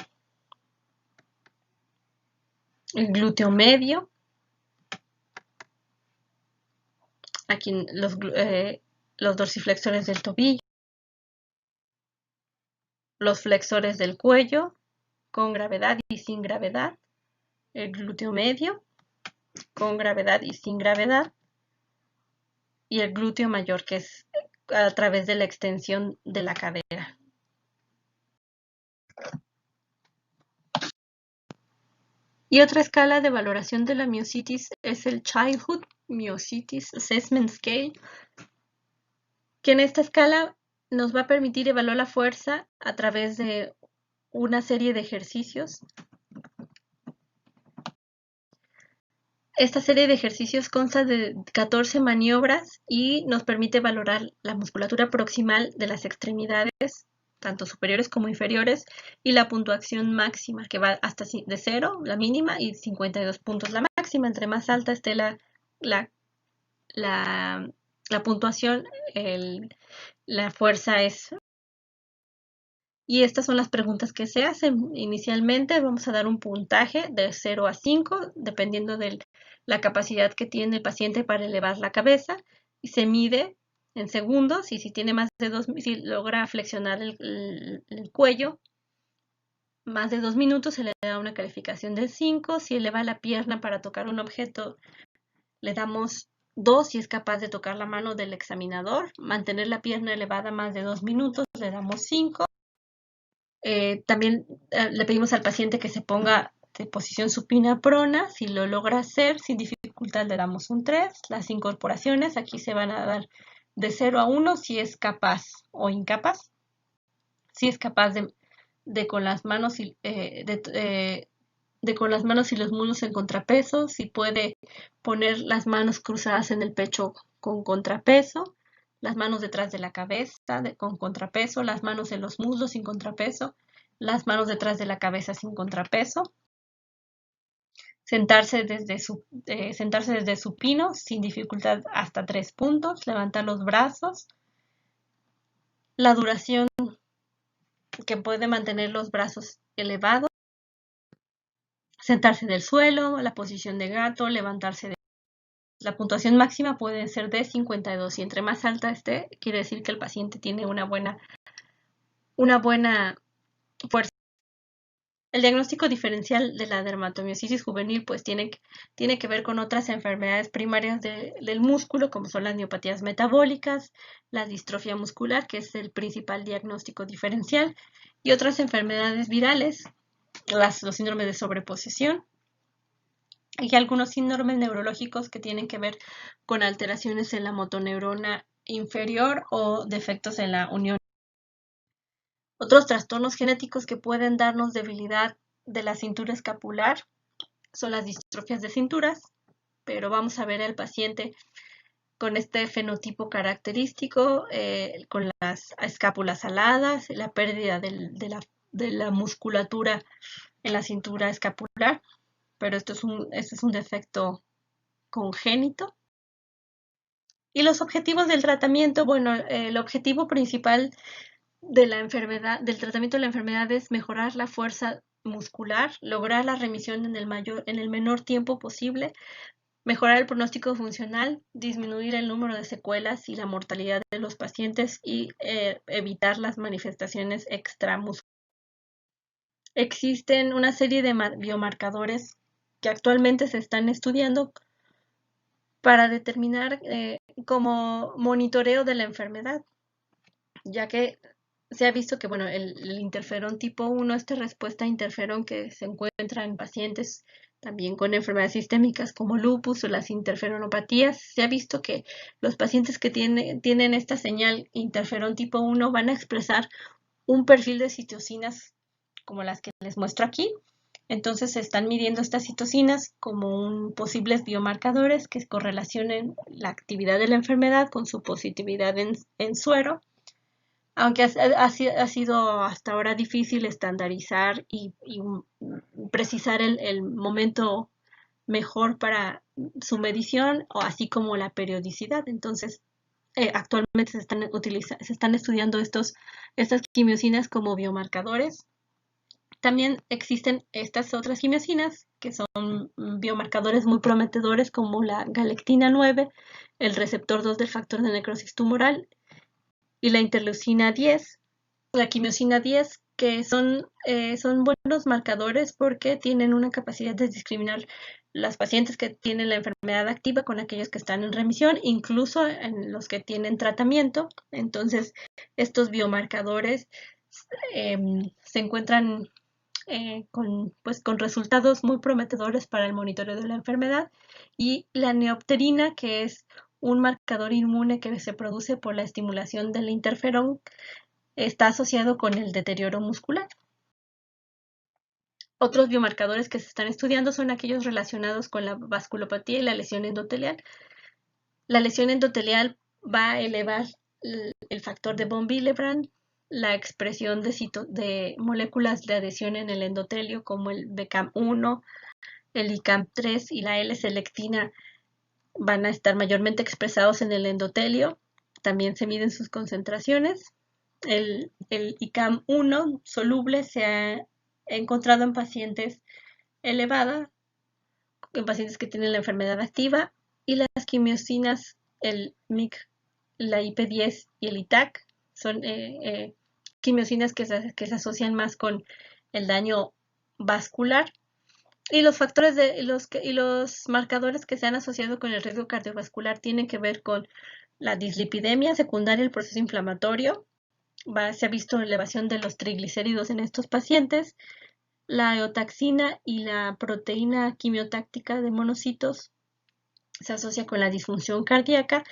el glúteo medio. Aquí los dorsiflexores del tobillo, los flexores del cuello, con gravedad y sin gravedad, el glúteo medio, con gravedad y sin gravedad, y el glúteo mayor, que es a través de la extensión de la cadera. Y otra escala de valoración de la miositis es el Childhood Myositis Assessment Scale, que en esta escala nos va a permitir evaluar la fuerza a través de una serie de ejercicios. Esta serie de ejercicios consta de 14 maniobras y nos permite valorar la musculatura proximal de las extremidades, tanto superiores como inferiores, y la puntuación máxima, que va hasta de 0, la mínima, y 52 puntos la máxima. Entre más alta esté la puntuación, la fuerza es. Y estas son las preguntas que se hacen. Inicialmente vamos a dar un puntaje de 0 a 5, dependiendo de la capacidad que tiene el paciente para elevar la cabeza, y se mide en segundos, y si tiene más de 2, si logra flexionar el cuello más de 2 minutos, se le da una calificación de 5. Si eleva la pierna para tocar un objeto, le damos 2 si es capaz de tocar la mano del examinador. Mantener la pierna elevada más de 2 minutos, le damos 5. También le pedimos al paciente que se ponga de posición supina prona. Si lo logra hacer sin dificultad, le damos un 3. Las incorporaciones aquí se van a dar de 0 a 1 si es capaz o incapaz. Si es capaz de con las manos y con las manos y los muslos en contrapeso, si puede poner las manos cruzadas en el pecho con contrapeso, las manos detrás de la cabeza con contrapeso, las manos en los muslos sin contrapeso, las manos detrás de la cabeza sin contrapeso. Sentarse desde supino sin dificultad hasta 3 puntos, levantar los brazos. La duración que puede mantener los brazos elevados. Sentarse en el suelo, la posición de gato, levantarse de. La puntuación máxima puede ser de 52 y entre más alta esté, quiere decir que el paciente tiene una buena fuerza. El diagnóstico diferencial de la dermatomiositis juvenil pues tiene que ver con otras enfermedades primarias del músculo, como son las neuropatías metabólicas, la distrofia muscular, que es el principal diagnóstico diferencial, y otras enfermedades virales, los síndromes de sobreposición, y algunos síndromes neurológicos que tienen que ver con alteraciones en la motoneurona inferior o defectos en la unión. Otros trastornos genéticos que pueden darnos debilidad de la cintura escapular son las distrofias de cinturas, pero vamos a ver al paciente con este fenotipo característico, con las escápulas aladas, la pérdida de la musculatura en la cintura escapular, pero este es un defecto congénito. Y los objetivos del tratamiento, bueno, el objetivo principal de la enfermedad, del tratamiento de la enfermedad es mejorar la fuerza muscular, lograr la remisión en el menor tiempo posible, mejorar el pronóstico funcional, disminuir el número de secuelas y la mortalidad de los pacientes y evitar las manifestaciones extramusculares. Existen una serie de biomarcadores que actualmente se están estudiando para determinar como monitoreo de la enfermedad, ya que se ha visto que, bueno, el interferón tipo 1, esta respuesta a interferón que se encuentra en pacientes también con enfermedades sistémicas como lupus o las interferonopatías, se ha visto que los pacientes que tienen esta señal interferón tipo 1 van a expresar un perfil de citocinas como las que les muestro aquí. Entonces se están midiendo estas citocinas como posibles biomarcadores que correlacionen la actividad de la enfermedad con su positividad en suero, aunque ha sido hasta ahora difícil estandarizar y precisar el momento mejor para su medición, o así como la periodicidad. Entonces, actualmente se están estudiando estas quimiosinas como biomarcadores. También existen estas otras quimiosinas que son biomarcadores muy prometedores como la galectina 9, el receptor 2 del factor de necrosis tumoral y la interleucina 10, la quimiosina 10, que son buenos marcadores porque tienen una capacidad de discriminar las pacientes que tienen la enfermedad activa con aquellos que están en remisión, incluso en los que tienen tratamiento. Entonces, estos biomarcadores se encuentran con resultados muy prometedores para el monitoreo de la enfermedad. Y la neopterina, que es un marcador inmune que se produce por la estimulación del interferón, está asociado con el deterioro muscular. Otros biomarcadores que se están estudiando son aquellos relacionados con la vasculopatía y la lesión endotelial. La lesión endotelial va a elevar el factor de von Willebrand, la expresión de moléculas de adhesión en el endotelio como el BCAM1, el ICAM3 y la L-selectina van a estar mayormente expresados en el endotelio. También se miden sus concentraciones. El ICAM1 soluble se ha encontrado en pacientes elevada, en pacientes que tienen la enfermedad activa, y las quimiosinas, el MIC, la IP10 y el ITAC, son quimiosinas que se asocian más con el daño vascular. Y los factores y los marcadores que se han asociado con el riesgo cardiovascular tienen que ver con la dislipidemia secundaria al proceso inflamatorio. Se ha visto elevación de los triglicéridos en estos pacientes, la eotaxina y la proteína quimiotáctica de monocitos se asocia con la disfunción cardíaca,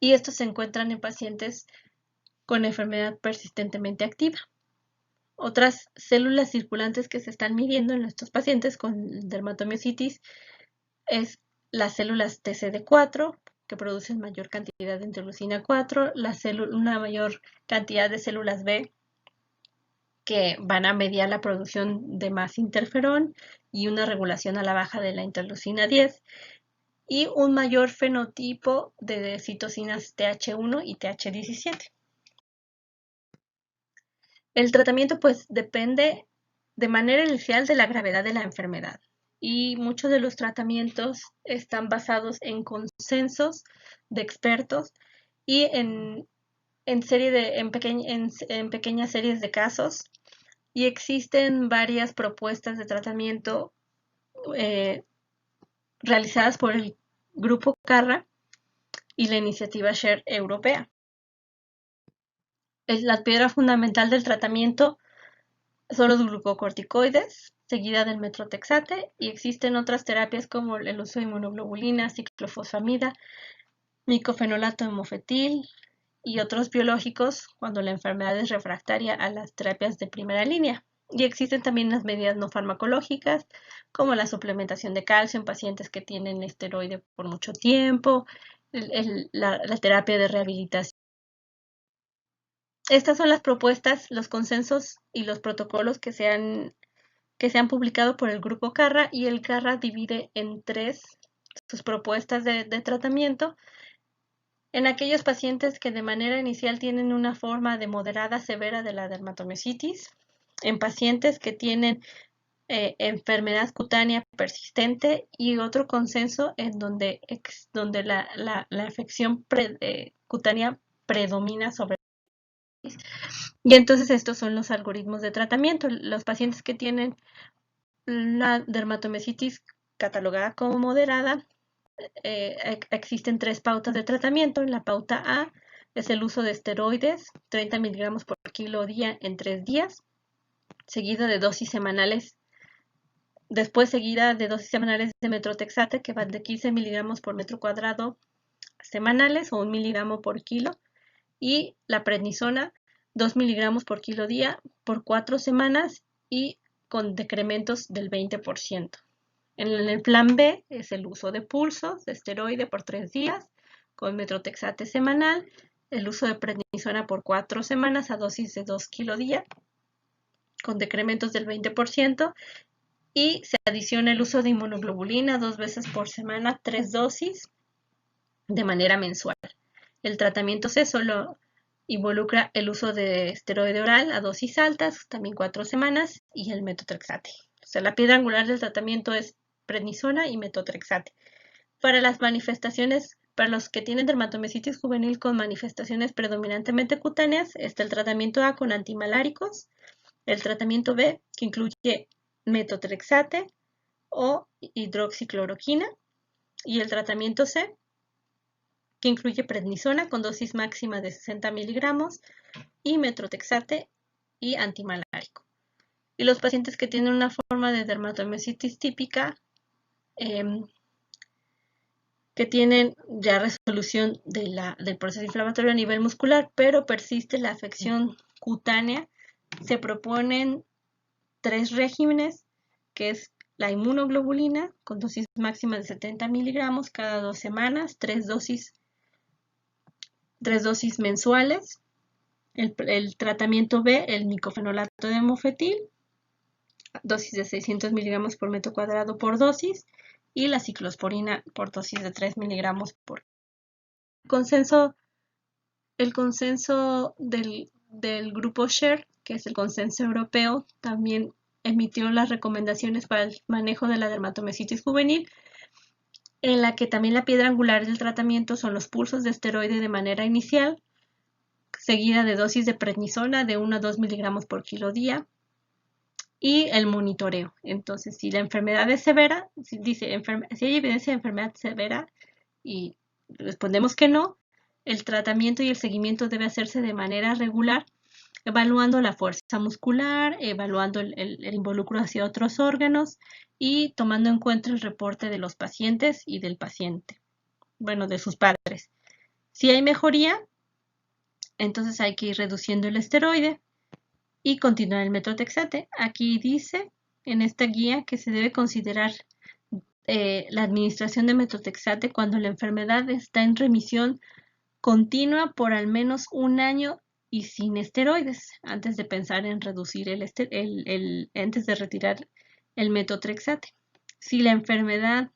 y estos se encuentran en pacientes con enfermedad persistentemente activa. Otras células circulantes que se están midiendo en estos pacientes con dermatomiositis es las células TCD4, que producen mayor cantidad de interleucina 4, una mayor cantidad de células B, que van a mediar la producción de más interferón y una regulación a la baja de la interleucina 10, y un mayor fenotipo de citocinas TH1 y TH17. El tratamiento pues depende de manera inicial de la gravedad de la enfermedad, y muchos de los tratamientos están basados en consensos de expertos y en pequeñas series de casos, y existen varias propuestas de tratamiento eh, realizadas por el Grupo CARRA y la iniciativa SHARE europea. La piedra fundamental del tratamiento son los glucocorticoides, seguida del metrotexate, y existen otras terapias como el uso de inmunoglobulina, ciclofosfamida, micofenolato de mofetil y otros biológicos cuando la enfermedad es refractaria a las terapias de primera línea. Y existen también las medidas no farmacológicas, como la suplementación de calcio en pacientes que tienen esteroide por mucho tiempo, la terapia de rehabilitación. Estas son las propuestas, los consensos y los protocolos que se han publicado por el Grupo CARRA, y el CARRA divide en tres sus propuestas de tratamiento. En aquellos pacientes que de manera inicial tienen una forma de moderada severa de la dermatomiositis, en pacientes que tienen enfermedad cutánea persistente, y otro consenso en donde la afección cutánea predomina sobre. Y entonces estos son los algoritmos de tratamiento. Los pacientes que tienen la dermatomiositis catalogada como moderada, existen tres pautas de tratamiento. En la pauta A es el uso de esteroides, 30 miligramos por kilo día en 3 días, seguida de dosis semanales. Después seguida de dosis semanales de metotrexate, que van de 15 miligramos por metro cuadrado semanales o 1 miligramo por kilo. Y la prednisona, 2 miligramos por kilo día por 4 semanas y con decrementos del 20%. En el plan B es el uso de pulsos de esteroide por 3 días con metotrexate semanal, el uso de prednisona por 4 semanas a dosis de 2 kilo día con decrementos del 20%, y se adiciona el uso de inmunoglobulina 2 veces por semana, 3 dosis de manera mensual. El tratamiento C solo involucra el uso de esteroide oral a dosis altas, también 4 semanas, y el metotrexate. O sea, la piedra angular del tratamiento es prednisona y metotrexate. Para las manifestaciones, para los que tienen dermatomiositis juvenil con manifestaciones predominantemente cutáneas, está el tratamiento A con antimaláricos, el tratamiento B, que incluye metotrexate o hidroxicloroquina, y el tratamiento C, que incluye prednisona con dosis máxima de 60 miligramos y metotrexate y antimalárico. Y los pacientes que tienen una forma de dermatomiositis típica, que tienen ya resolución del proceso inflamatorio a nivel muscular, pero persiste la afección cutánea, se proponen 3 regímenes, que es la inmunoglobulina con dosis máxima de 70 miligramos cada 2 semanas, 3 dosis mensuales. El tratamiento B, el micofenolato de mofetil, dosis de 600 miligramos por metro cuadrado por dosis, y la ciclosporina por dosis de 3 miligramos por. El consenso del grupo SHARE, que es el consenso europeo, también emitió las recomendaciones para el manejo de la dermatomiositis juvenil, en la que también la piedra angular del tratamiento son los pulsos de esteroide de manera inicial, seguida de dosis de prednisona de 1 a 2 miligramos por kilo día, y el monitoreo. Entonces, si la enfermedad es severa, si hay evidencia de enfermedad severa y respondemos que no, el tratamiento y el seguimiento debe hacerse de manera regular, evaluando la fuerza muscular, evaluando el involucro hacia otros órganos y tomando en cuenta el reporte de los pacientes y del paciente, bueno, de sus padres. Si hay mejoría, entonces hay que ir reduciendo el esteroide y continuar el metotrexate. Aquí dice en esta guía que se debe considerar la administración de metotrexate cuando la enfermedad está en remisión continua por al menos 1 año y sin esteroides, antes de pensar en reducir antes de retirar el metotrexate. Si la enfermedad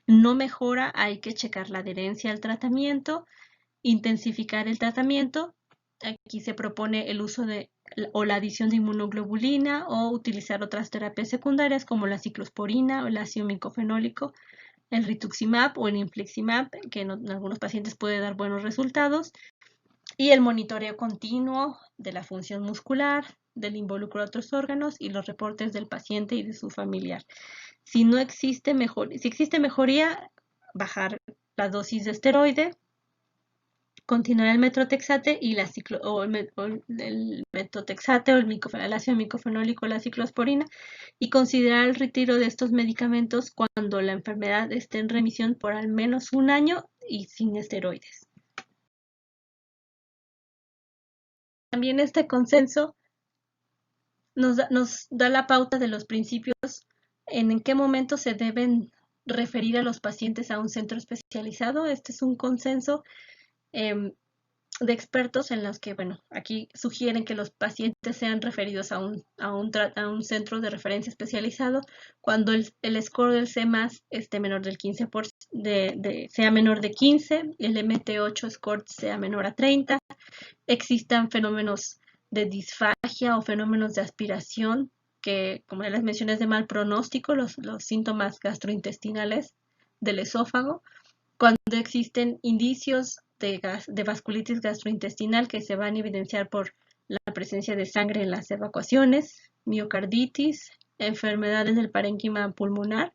no mejora, hay que checar la adherencia al tratamiento, intensificar el tratamiento. Aquí se propone el uso o la adición de inmunoglobulina o utilizar otras terapias secundarias como la ciclosporina o el ácido micofenólico, el rituximab o el infliximab, que en algunos pacientes puede dar buenos resultados, y el monitoreo continuo de la función muscular, del involucro de otros órganos y los reportes del paciente y de su familiar. Si existe mejoría, bajar la dosis de esteroide, continuar el metotrexate y el metotrexate o el ácido micofenólico, la ciclosporina, y considerar el retiro de estos medicamentos cuando la enfermedad esté en remisión por al menos 1 año y sin esteroides. También este consenso nos da la pauta de los principios en qué momento se deben referir a los pacientes a un centro especializado. Este es un consenso de expertos en los que, bueno, aquí sugieren que los pacientes sean referidos a un centro de referencia especializado cuando el score del CMAS esté menor del 15%, sea menor de 15, el MT8 score sea menor a 30, existan fenómenos de disfagia o fenómenos de aspiración, que, como ya les mencioné, es de mal pronóstico, los síntomas gastrointestinales del esófago, cuando existen indicios de vasculitis gastrointestinal que se van a evidenciar por la presencia de sangre en las evacuaciones, miocarditis, enfermedades del parénquima pulmonar,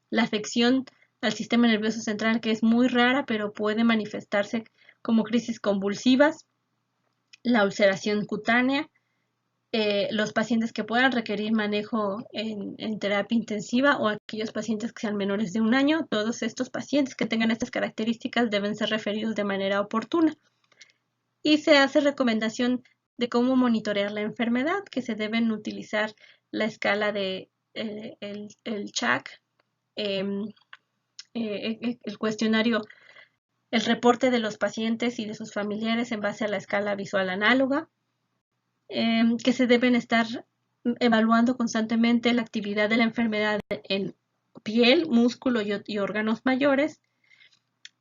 la afección al sistema nervioso central, que es muy rara, pero puede manifestarse como crisis convulsivas, la ulceración cutánea, los pacientes que puedan requerir manejo en terapia intensiva o aquellos pacientes que sean menores de 1 año. Todos estos pacientes que tengan estas características deben ser referidos de manera oportuna. Y se hace recomendación de cómo monitorear la enfermedad, que se deben utilizar la escala de el CHAC, el cuestionario, el reporte de los pacientes y de sus familiares en base a la escala visual análoga, que se deben estar evaluando constantemente la actividad de la enfermedad en piel, músculo y órganos mayores.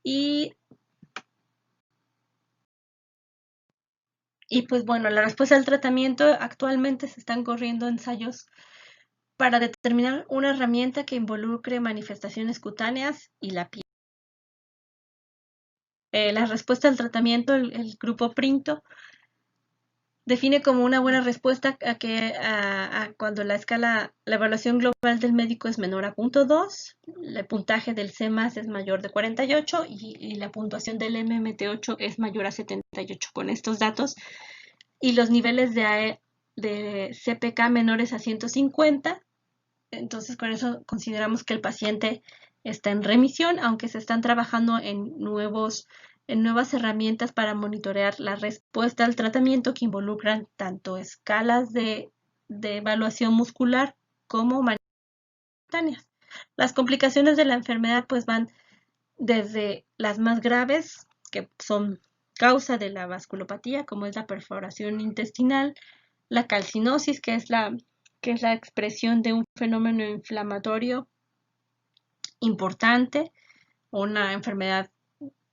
Y pues bueno, la respuesta al tratamiento, actualmente se están corriendo ensayos para determinar una herramienta que involucre manifestaciones cutáneas y la piel. La respuesta al tratamiento, el grupo Printo, define como una buena respuesta a cuando la evaluación global del médico es menor a 0.2, el puntaje del C+ es mayor de 48 y la puntuación del MMT8 es mayor a 78. Con estos datos y los niveles de CPK menores a 150, entonces con eso consideramos que el paciente está en remisión, aunque se están trabajando en nuevas herramientas para monitorear la respuesta al tratamiento, que involucran tanto escalas de evaluación muscular como cutáneas. Las complicaciones de la enfermedad pues van desde las más graves, que son causa de la vasculopatía, como es la perforación intestinal, la calcinosis, que es la expresión de un fenómeno inflamatorio importante, una enfermedad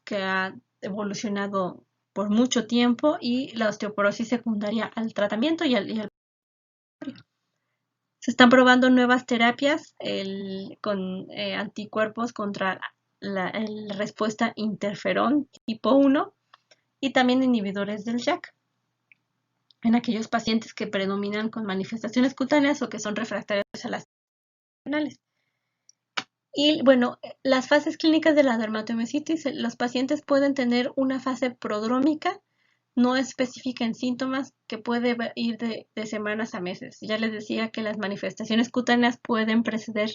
que ha evolucionado por mucho tiempo, y la osteoporosis secundaria al tratamiento y al se están probando nuevas terapias con anticuerpos contra la respuesta interferón tipo 1 y también inhibidores del JAK en aquellos pacientes que predominan con manifestaciones cutáneas o que son refractarios a las hormonales. Y bueno, las fases clínicas de la dermatomiositis, los pacientes pueden tener una fase prodrómica no específica en síntomas, que puede ir de semanas a meses. Ya les decía que las manifestaciones cutáneas pueden preceder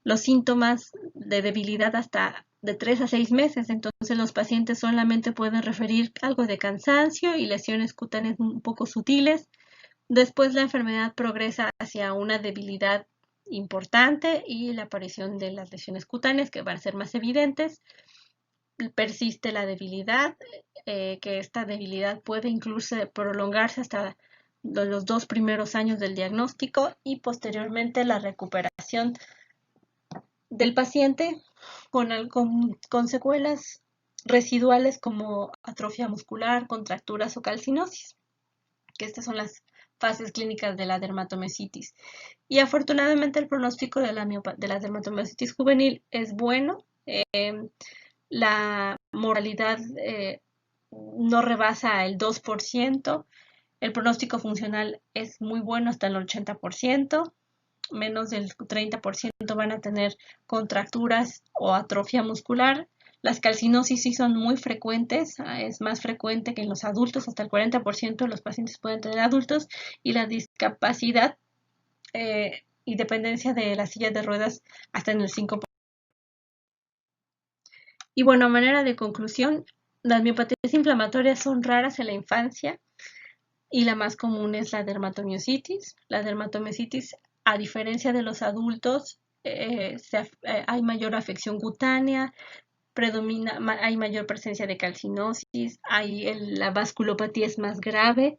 los síntomas de debilidad hasta de 3 a 6 meses. Entonces los pacientes solamente pueden referir algo de cansancio y lesiones cutáneas un poco sutiles. Después la enfermedad progresa hacia una debilidad importante y la aparición de las lesiones cutáneas, que van a ser más evidentes. Persiste la debilidad, que esta debilidad puede incluso prolongarse hasta los 2 primeros años del diagnóstico, y posteriormente la recuperación del paciente con secuelas residuales como atrofia muscular, contracturas o calcinosis, que estas son las fases clínicas de la dermatomiositis. Y afortunadamente el pronóstico de la dermatomiositis juvenil es bueno. La mortalidad no rebasa el 2%. El pronóstico funcional es muy bueno, hasta el 80%. Menos del 30% van a tener contracturas o atrofia muscular. Las calcinosis sí son muy frecuentes, es más frecuente que en los adultos, hasta el 40% de los pacientes pueden tener adultos, y la discapacidad y dependencia de la silla de ruedas hasta en el 5%. Y bueno, a manera de conclusión, las miopatías inflamatorias son raras en la infancia y la más común es la dermatomiositis. La dermatomiositis, a diferencia de los adultos, hay mayor afección cutánea, hay mayor presencia de calcinosis, la vasculopatía es más grave,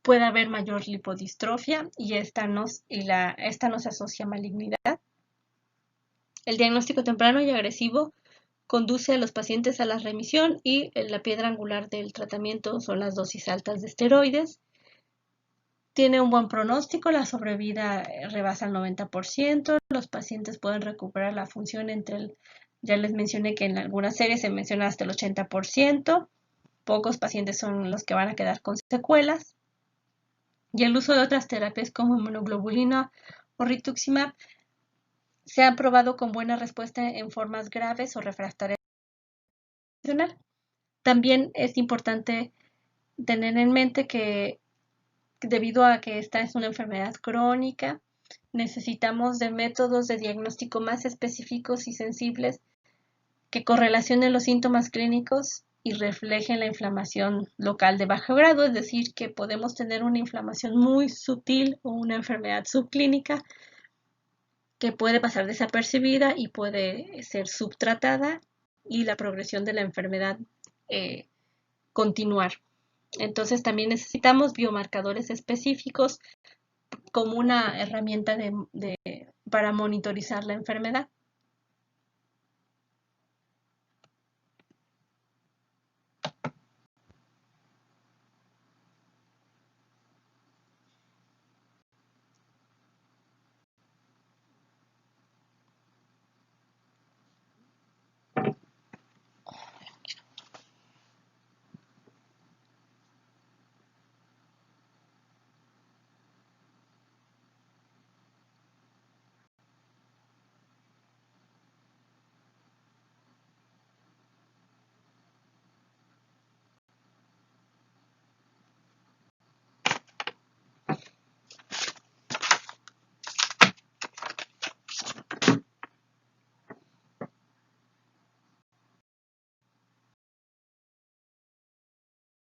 puede haber mayor lipodistrofia, y esta no se asocia a malignidad. El diagnóstico temprano y agresivo conduce a los pacientes a la remisión, y la piedra angular del tratamiento son las dosis altas de esteroides. Tiene un buen pronóstico, la sobrevida rebasa el 90%, los pacientes pueden recuperar la función ya les mencioné que en algunas series se menciona hasta el 80%, pocos pacientes son los que van a quedar con secuelas, y el uso de otras terapias como inmunoglobulina o rituximab se han probado con buena respuesta en formas graves o refractarias. También es importante tener en mente que debido a que esta es una enfermedad crónica, necesitamos de métodos de diagnóstico más específicos y sensibles que correlacionen los síntomas clínicos y reflejen la inflamación local de bajo grado, es decir, que podemos tener una inflamación muy sutil o una enfermedad subclínica que puede pasar desapercibida y puede ser subtratada y la progresión de la enfermedad eh, continuar. Entonces también necesitamos biomarcadores específicos como una herramienta para monitorizar la enfermedad.